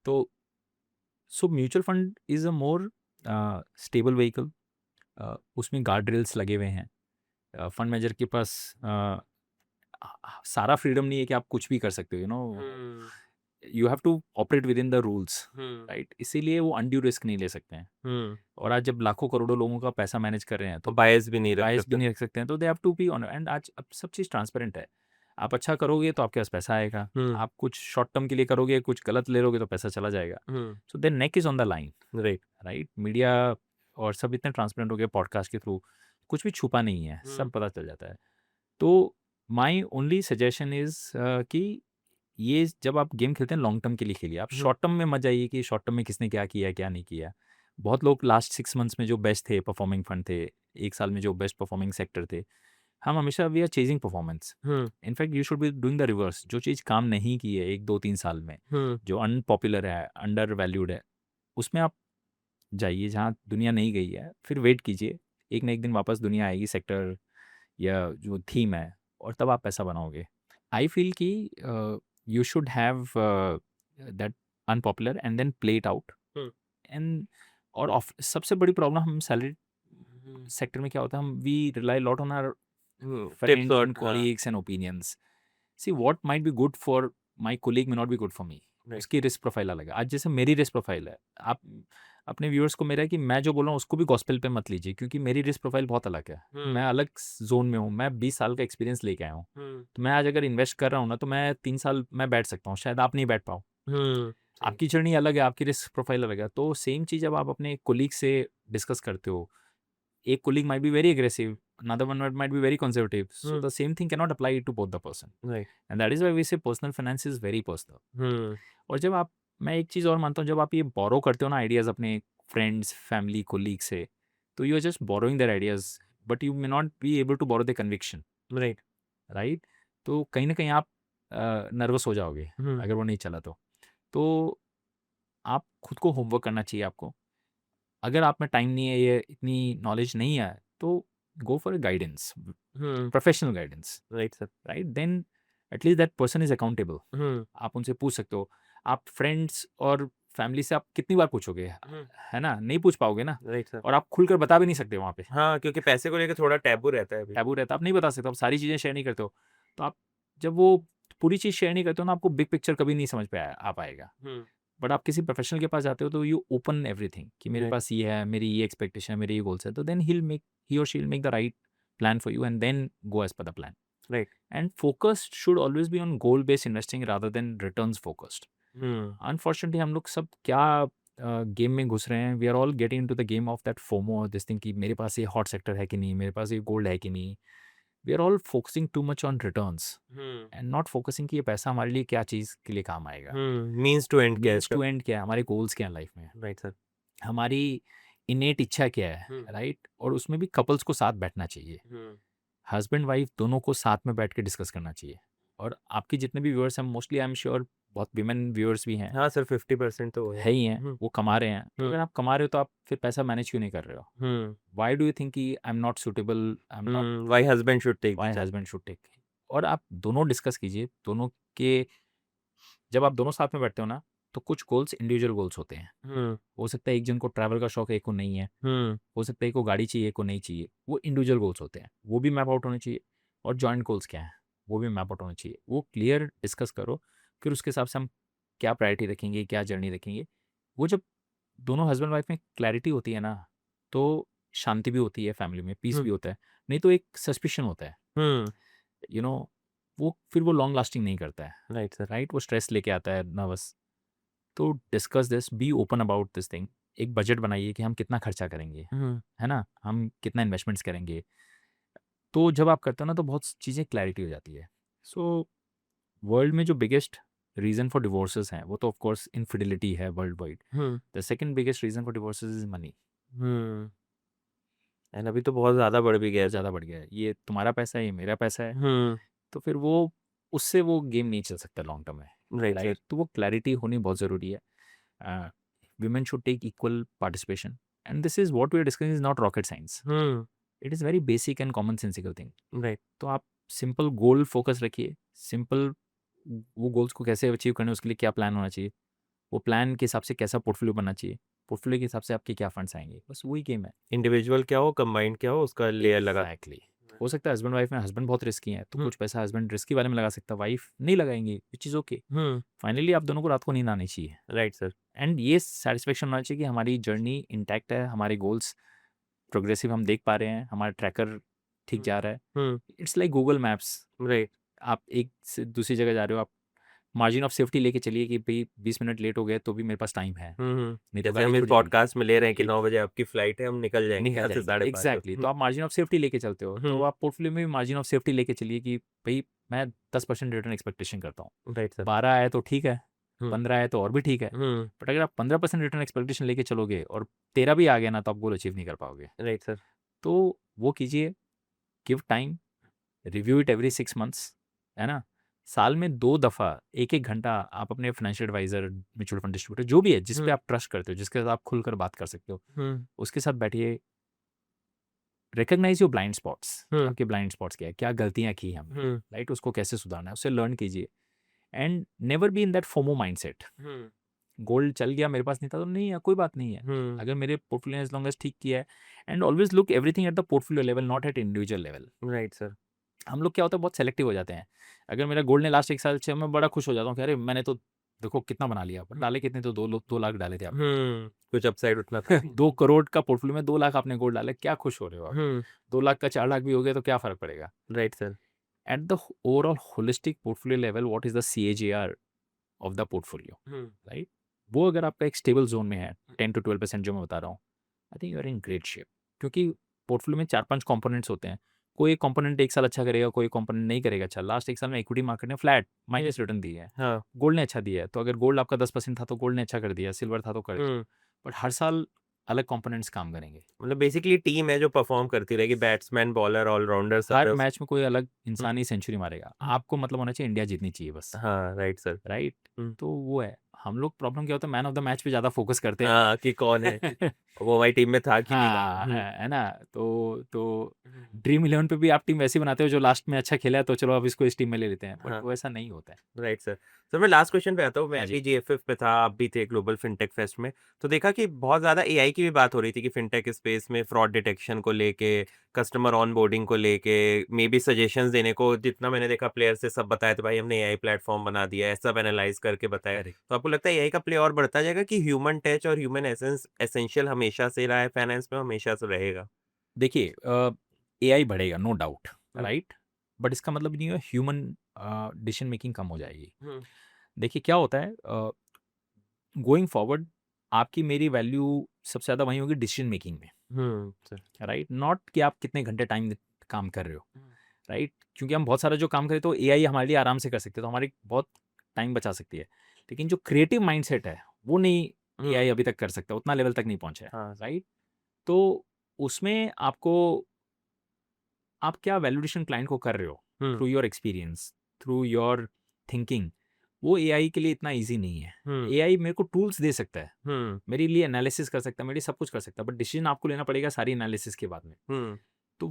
तो so mutual fund is a more stable vehicle, उसमें गार्ड रेल्स लगे हुए हैं, फंड मैनेजर के पास सारा फ्रीडम नहीं है कि आप कुछ भी कर सकते हो, you have to operate within the rules, right? इसीलिए वो अनड्यू रिस्क नहीं ले सकते हैं। और आज जब लाखों करोड़ों लोगों का पैसा मैनेज कर रहे हैं तो तो बायस भी नहीं रख बायस भी सकते। नहीं रख सकते हैं, तो they have to be on. And आज अब सब चीज़ ट्रांसपेरेंट है। आप अच्छा करोगे तो आपके पास पैसा आएगा, आप कुछ शॉर्ट टर्म के लिए करोगे, कुछ गलत ले लोगे तो पैसा चला जाएगा। So their neck is on the line, right. Right? Media और सब इतने ट्रांसपेरेंट हो गए पॉडकास्ट के थ्रू, कुछ भी छुपा नहीं है, सब पता चल जाता है। तो माई ओनली सजेशन इज कि ये जब आप गेम खेलते हैं लॉन्ग टर्म के लिए खेलिए। आप शॉर्ट टर्म में मत जाइए कि शॉर्ट टर्म में किसने क्या किया क्या नहीं किया। बहुत लोग लास्ट 6 मंथ्स में जो बेस्ट थे परफॉर्मिंग फंड थे, 1 साल में जो बेस्ट परफॉर्मिंग सेक्टर थे, हम हमेशा we are chasing performance. In fact you should be doing the reverse. जो चीज़ काम नहीं की है 1-2-3 साल में, जो अनपॉपुलर है, अंडर वैल्यूड है, उसमें आप जाइए जहाँ दुनिया नहीं गई है, फिर वेट कीजिए, एक ना एक दिन वापस दुनिया आएगी सेक्टर या जो थीम है, और तब आप पैसा बनाओगे। आई फील कि you should have that unpopular and then play it out. And और सबसे बड़ी प्रॉब्लम हम सैलरी सेक्टर में क्या होता है, हम we rely lot on our friends and colleagues and opinions. See, what might be good for my colleague may not be good for me. उसकी रिस्क प्रोफाइल अलग है। आज जैसे मेरी रिस्क प्रोफाइल है, आप अपने व्यूअर्स को मेरा है कि मैं जो बोल रहा हूँ उसको भी गॉस्पेल पे मत लीजिए, क्योंकि मेरी रिस्क प्रोफाइल बहुत अलग है। मैं अलग जोन में हूँ, मैं 20 साल का एक्सपीरियंस लेके आया हूँ। तो मैं आज अगर इन्वेस्ट कर रहा हूँ ना, तो मैं 3 साल मैं बैठ सकता हूँ, शायद आप नहीं बैठ पाओ। आपकी जर्नी अलग है, आपकी रिस्क प्रोफाइल अलग है। तो सेम चीज़ जब आप अपने कोलीग से डिस्कस करते हो, एक colleague might be very aggressive, another one might be very conservative. So the same thing cannot apply to both the person. Right. And that is why we say personal finance is very personal. और जब आप, मैं एक चीज़ और मानता हूँ, जब आप ये बोरो करते हो ना आइडियाज़ अपने फ्रेंड्स, फैमिली, कोलीग से, तो you are just borrowing their ideas, but you may not be able to borrow the conviction. Right? तो कहीं ना कहीं आप नर्वस हो जाओगे अगर वो नहीं चला तो आप खुद को होमवर्क करना चाहिए आपको। अगर आप में टाइम नहीं है, ये इतनी नॉलेज नहीं है, तो go for guidance, professional guidance. Right sir. Right? Then at least that person is accountable. आप उनसे पूछ सकते हो। आप फ्रेंड्स और फैमिली से आप कितनी बार पूछोगे, है ना? नहीं पूछ पाओगे ना। Right sir. और आप खुलकर बता भी नहीं सकते वहाँ पे, हाँ, क्योंकि पैसे को लेकर थोड़ा टैबू रहता है अभी। टैबू रहता है, आप नहीं बता सकते, आप सारी चीज़ें शेयर नहीं करते हो। तो आप जब वो पूरी चीज़ शेयर नहीं करते हो ना, आपको बिग पिक्चर कभी नहीं समझ पे आ पाएगा। बट आप किसी प्रोफेशनल के पास जाते हो तो यू ओपन एवरीथिंग कि मेरे Right. पास ये है, मेरी ये एक्सपेक्टेशन है, मेरे ये गोल्स है, तो देन ही और she will make the right plan for you and then go as per the plan. Right. And focused should always be on goal based investing rather than returns focused. Unfortunately हम लोग सब क्या game में घुस रहे हैं, we are all getting into the game of that FOMO, this thing कि मेरे पास ये हॉट सेक्टर है कि नहीं, मेरे पास ये गोल्ड है कि नहीं। We are all focusing too much on returns and not focusing कि ये पैसा हमारे लिए क्या चीज़ के लिए काम आएगा। मीन्स टू एंड क्या है मीन्स टू एंड क्या है, हमारे गोल्स क्या है लाइफ में, राइट सर। हमारी इनेट इच्छा क्या है, राइट? और उसमें भी कपल्स को साथ बैठना चाहिए, हस्बैंड वाइफ दोनों को साथ में बैठ के डिस्कस करना चाहिए। और आपके जितने भी व्यूअर्स हैं, मोस्टली आई एम श्योर बहुत विमेन व्यूअर्स भी हैं। हाँ सर, 50% तो है ही हैं, वो कमा रहे हैं। तो अगर आप कमा रहे हो तो आप फिर पैसा मैनेज क्यों नहीं कर रहे हो? व्हाई डू यू थिंक कि I am not suitable, I am not, why husband should take, why husband should take? और आप दोनों डिस्कस कीजिए, दोनों के, जब आप दोनों साथ में बैठते हो ना, तो कुछ गोल्स इंडिविजुअल गोल्स होते हैं। हो सकता है एक जन को ट्रैवल का शौक है, एक को नहीं है। हो सकता है एक को गाड़ी चाहिए, एक को नहीं चाहिए। वो इंडिविजुअल गोल्स होते हैं, वो भी मैप आउट होने चाहिए। और जॉइंट गोल्स क्या है, वो भी मैप आउट होने चाहिए। वो क्लियर डिस्कस करो, फिर उसके हिसाब से हम क्या प्रायोरिटी रखेंगे, क्या जर्नी रखेंगे। वो जब दोनों हस्बैंड वाइफ में क्लैरिटी होती है ना, तो शांति भी होती है फैमिली में, पीस भी होता है। नहीं तो एक सस्पिशन होता है, यू नो, वो फिर वो लॉन्ग लास्टिंग नहीं करता है। Right sir. राइट? वो स्ट्रेस लेके आता है, नर्वस। तो discuss this, be open about this thing. एक बजट बनाइए कि हम कितना खर्चा करेंगे, है ना, हम कितना इन्वेस्टमेंट्स करेंगे। तो जब आप करते हो ना, तो बहुत चीज़ें क्लैरिटी हो जाती है। सो वर्ल्ड में जो बिगेस्ट रीज़न फॉर डिवोर्सेस हैं, वो तो ऑफ कोर्स इनफिडिलिटी है world wide. The second biggest reason for divorces is money. And अभी तो बहुत ज़्यादा बढ़ भी गया है। ज़्यादा बढ़ गया है, ये तुम्हारा पैसा है, ये मेरा पैसा है। तो फिर वो, उससे वो गेम नहीं चल सकता लॉन्ग टर्म में। Right right? तो वो क्लैरिटी होनी बहुत ज़रूरी है। women should take equal participation, and this is what we are discussing is not rocket science. It is very basic and commonsensical thing. Right. तो आप सिंपल गोल फोकस रखिए, सिंपल वो गोल्स को कैसे अचीव करना है, उसके लिए क्या प्लान होना चाहिए, वो प्लान के हिसाब से कैसा पोर्टफोलियो बनना चाहिए, पोर्टफोलियो के हिसाब से आपके क्या फंड्स आएंगे, बस वही गेम है। इंडिविजुअल क्या हो, कंबाइंड क्या हो, उसका लेयर लगा। Exactly. हो सकता है हस्बैंड वाइफ में हस्बैंड बहुत रिस्की है, तो हम्म कुछ पैसा हस्बैंड रिस्की वाले में लगा सकता है, वाइफ नहीं लगाएंगी, विच इज़ ओके। फाइनली आप दोनों को रात को नींद आनी चाहिए, राइट सर। एंड ये सेटिस्फेक्शन होना चाहिए कि हमारी जर्नी इंटैक्ट है, हमारे गोल्स प्रोग्रेसिव हम देख पा रहे हैं, हमारा ट्रैकर ठीक जा रहा है। It's like Google maps, right. आप एक से दूसरी जगह जा रहे हो, आप मार्जिन ऑफ सेफ्टी लेके चलिए कि भाई 20 मिनट लेट हो गए तो भी मेरे पास टाइम है, नहीं तो जैसे गाड़ी हम इस छूट जाएगी। पॉडकास्ट में ले रहे हैं कि एक 9 बजे आपकी फ्लाइट है, हम निकल जाएंगे निकल यहाँ से जाएंगे 5:30 एग्जैक्टली, तो आप मार्जिन ऑफ सेफ्टी लेके चलते हो, तो आप पोर्टफोलियो में भी मार्जिन ऑफ सेफ्टी लेके चलिए कि भाई मैं 10% रिटर्न एक्सपेक्टेशन करता हूँ। Right sir. 12 आए तो ठीक है, हम्म 15 आए तो और भी ठीक है, बट अगर आप 15% रिटर्न एक्सपेक्टेशन लेके चलोगे और 13 भी आ गया ना, तो आप गोल अचीव नहीं कर पाओगे। Right sir. तो वो कीजिए, give time, review it every 6 months, है ना। साल में 2 दफ़ा 1-1 घंटा आप अपने financial advisor, mutual fund distributor जो भी है जिस पे आप ट्रस्ट करते हो, जिसके साथ आप खुलकर बात कर सकते हो, उसके साथ बैठिए, रिकॉग्नाइज योर ब्लाइंड स्पॉट्स, आपके ब्लाइंड स्पॉट्स क्या है, क्या गलतियां की हमने, राइट, उसको कैसे सुधारना है, उससे लर्न कीजिए, and never be in that FOMO mindset. Gold चल गया, मेरे पास नहीं था तो नहीं है, कोई बात नहीं है, अगर मेरे पोर्टफोलियो एज लॉन्ग एज ठीक किया है, and always look everything at the portfolio level, not at individual level. Right sir. हम लोग क्या होता है, बहुत सेलेक्टिव हो जाते हैं। अगर मेरा गोल्ड ने लास्ट 1 साल से, मैं बड़ा खुश हो जाता हूँ कि अरे मैंने तो देखो कितना बना लिया, पर डाले कितने, तो 2 लाख डाले थे आपने। कुछ अपसाइड उठना था। 2 करोड़ का पोर्टफोलियो में 2 लाख आपने गोल्ड डाले, क्या खुश हो रहे हो आप? 2 लाख का 4 लाख भी हो गया तो क्या फर्क पड़ेगा? Right sir. At the overall holistic portfolio level, what is the CAGR of the portfolio, right? वो अगर आपका एक स्टेबल जोन में है 10 to 12% जो मैं बता रहा हूँ, I think you are in great shape. क्योंकि पोर्टफोलियो में 4-5 कंपोनेंट्स होते हैं, कोई एक कंपोनेंट 1 साल अच्छा करेगा, कोई कंपोनेंट नहीं करेगा अच्छा। लास्ट 1 साल में इक्विटी मार्केट ने फ्लैट माइनस रिटर्न दी है, हाँ। गोल्ड ने अच्छा दिया है, तो अगर गोल्ड आपका 10% था तो गोल्ड ने अच्छा कर दिया, सिल्वर था तो कर दिया, बट हर साल अलग कंपोनेंट्स काम करेंगे। मतलब बेसिकली टीम है जो परफॉर्म करती रहेगी, बैट्समैन, बॉलर, ऑलराउंडर सब हर है। मैच में कोई अलग इंसान ही सेंचुरी मारेगा, आपको मतलब होना चाहिए इंडिया जीतनी चाहिए बस, हाँ राइट सर। राइट? तो वो है, हम लोग प्रॉब्लम क्या होता है, मैन ऑफ द मैच पे ज़्यादा फोकस करते हैं। हाँ कि कौन है, वो हमारी टीम में था कि नहीं था। हाँ, है ना? तो ड्रीम 11 पे भी आप टीम वैसी बनाते हो जो लास्ट में अच्छा खेला है, तो चलो अब इसको इस टीम में ले लेते हैं, बट हाँ। वो ऐसा नहीं होता है। Right sir. सर मैं लास्ट क्वेश्चन पे आता हूँ। मैं हाँ जी। भी GFF पे था, आप भी थे ग्लोबल फिनटेक फेस्ट में, तो देखा कि बहुत ज़्यादा AI की भी बात हो रही थी कि फिनटेक स्पेस में फ्रॉड डिटेक्शन को लेके, कस्टमर ऑनबोर्डिंग को लेके, मे बी सजेशंस देने को, जितना मैंने देखा प्लेयर से सब बताया तो भाई हमने AI प्लेटफॉर्म बना दिया है, सब एनालाइज करके बताया। करेक्ट। तो आपको लगता है AI का प्ले और बढ़ता जाएगा कि ह्यूमन टच और ह्यूमन एसेंस एसेंशियल हमेशा से रहा है फाइनेंस में, हमेशा से रहेगा? देखिए, AI बढ़ेगा, नो डाउट, राइट? बट इसका मतलब नहीं है ह्यूमन डिसीजन मेकिंग कम हो जाएगी। देखिए क्या होता है, गोइंग फॉरवर्ड आपकी मेरी वैल्यू सबसे ज़्यादा वहीं होगी डिसीजन मेकिंग में, सर। राइट? नॉट कि आप कितने घंटे टाइम काम कर रहे हो, राइट? क्योंकि हम बहुत सारा जो काम करें तो AI हमारे लिए आराम से कर सकते हैं, तो हमारी बहुत टाइम बचा सकती है, लेकिन जो क्रिएटिव माइंडसेट है वो नहीं AI अभी तक कर सकता, उतना लेवल तक नहीं पहुंचा है, हाँ। राइट? तो उसमें आपको, आप क्या वैल्यूडेशन क्लाइंट को कर रहे हो through your experience, through your thinking, वो AI के लिए इतना ईजी नहीं है। AI मेरे को टूल्स दे सकता है, मेरे लिए एनालिसिस कर सकता है, मेरे लिए सब कुछ कर सकता है, बट डिसीजन आपको लेना पड़ेगा सारी एनालिसिस के बाद में। तो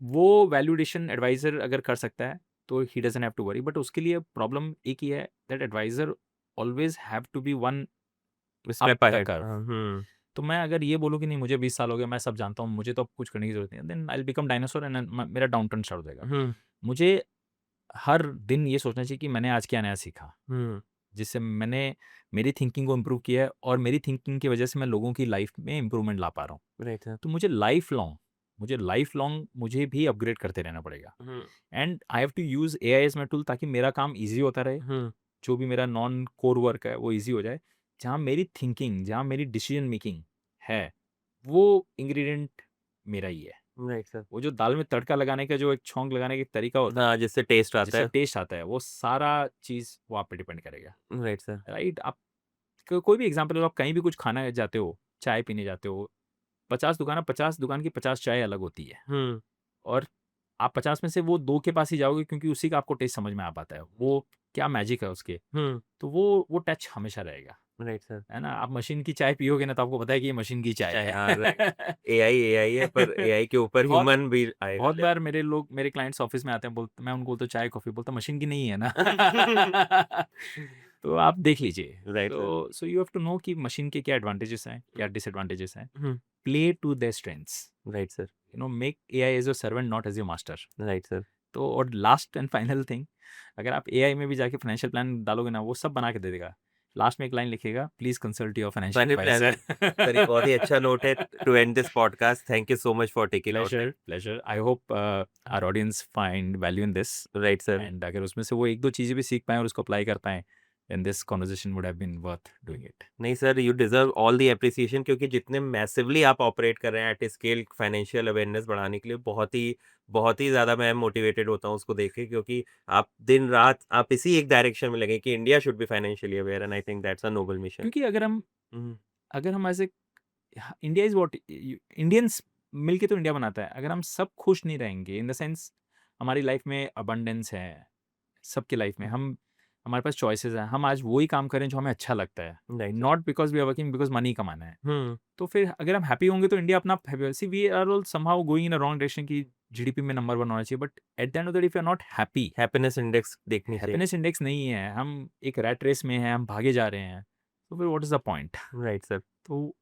वो वैल्यूडेशन एडवाइजर अगर कर सकता है तो ही doesn't have to worry, but उसके लिए प्रॉब्लम एक ही है, that advisor always have to be one step the ahead. Curve. तो मैं अगर ये बोलूँ कि नहीं मुझे 20 साल हो गया, मैं सब जानता हूँ, मुझे तो अब कुछ करने की जरूरत नहीं है, then I will become dinosaur and मेरा डाउन टर्न स्टार्ट हो जाएगा। मुझे हर दिन ये सोचना चाहिए कि मैंने आज क्या नया सीखा, जिससे मैंने मेरी थिंकिंग को इम्प्रूव किया है, और मेरी थिंकिंग की वजह से मैं लोगों की लाइफ में इम्प्रूवमेंट ला पा रहा हूँ। Right sir. तो मुझे लाइफ लॉन्ग मुझे भी अपग्रेड करते रहना पड़ेगा, and I have to use AI as my tool, ताकि मेरा काम ईजी होता रहे, जो भी मेरा नॉन कोर वर्क है वो ईजी हो जाए, जहाँ मेरी थिंकिंग, जहाँ मेरी डिसीजन मेकिंग है, वो इंग्रेडिएंट मेरा ही है। Right sir. वो जो दाल में तड़का लगाने का जो एक छौंक लगाने का तरीका होता है, हाँ जिससे टेस्ट आता जिससे है। टेस्ट आता है, वो सारा चीज़ वो आप पे डिपेंड करेगा, राइट सर। राइट? आप कोई भी एग्जांपल लो, आप कहीं भी कुछ खाना जाते हो, चाय पीने जाते हो, 50 दुकान की 50 चाय अलग होती है, और आप 50 में से वो 2 के पास ही जाओगे, क्योंकि उसी का आपको टेस्ट समझ में आ पाता है, वो क्या मैजिक है उसके, तो वो टच हमेशा रहेगा, राइट सर। है ना? आप मशीन की चाय पियोगे ना, तो आपको पता है कि ये मशीन की चाय है। हाँ AI है, पर AI के ऊपर बहुत ह्यूमन भी आएगा। बहुत बार मेरे क्लाइंट्स ऑफिस में आते हैं, बोलते, मैं उनको बोलता हूँ चाय कॉफी, बोलता मशीन की नहीं है ना। तो आप देख लीजिए। राइट तो so you have to know कि मशीन के क्या एडवांटेजेस हैं, क्या डिसएडवांटेजेस हैं। Sir. Play to their strengths, right sir. You know, make AI as your servant not as your master. Right sir. तो और लास्ट एंड फाइनल थिंग, अगर आप एआई में भी जाके फाइनेंशियल प्लान डालोगे ना, वो सब बना के दे देगा। लास्ट में एक लाइन लिखेगा, please consult your financial final planner. Sir ये बहुत ही अच्छा नोट है to end this podcast. Thank you so much for taking out. Pleasure. I hope our audience find value in this, right sir. And अगर उसमें से वो एक दो चीजें भी सीख पाए और उसको अप्लाई कर पाए, then this conversation would have been worth doing it. नहीं sir, you deserve all the appreciation, क्योंकि जितने मैसिवली आप ऑपरेट कर रहे हैं एट स्केल फाइनेंशियल अवेयरनेस बढ़ाने के लिए, बहुत ही ज़्यादा मैं मोटिवेटेड होता हूँ उसको देख के, क्योंकि आप दिन रात आप इसी एक डायरेक्शन में लगे कि India should be financially aware, and I think that's a Nobel mission. क्योंकि अगर हम ऐसे, इंडिया इज व्हाट इंडियंस मिलके तो इंडिया बनाता है। अगर हम सब खुश नहीं रहेंगे, इन द सेंस हमारी लाइफ में अबंडेंस है, सबकी लाइफ में हमारे पास चॉइसेस हैं, हम आज वही काम करें जो हमें अच्छा लगता है, right not because we are working because money कमाना है। तो फिर अगर हम हैप्पी होंगे तो इंडिया अपना see we are all somehow going in a wrong direction की जीडीपी में नंबर 1 होना चाहिए, but at the end of the day if you are not happy, happiness index देखनी चाहिए। हैप्पीनेस इंडेक्स नहीं है, हम एक रैट रेस में हैं, हम भागे जा रहे हैं, तो फिर what is the point? Right sir. तो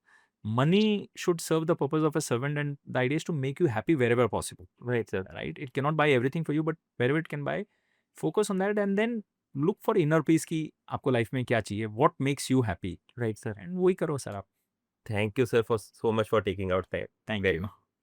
money should serve the purpose of a servant, and the idea is to make you happy wherever possible, right sir. right? It cannot buy everything for you, but wherever it can buy, focus on that, and then look for inner peace की आपको life में क्या चाहिए, what makes you happy, right sir. and वही करो sir आप। Thank you sir for so much for taking out time. Thank Very you.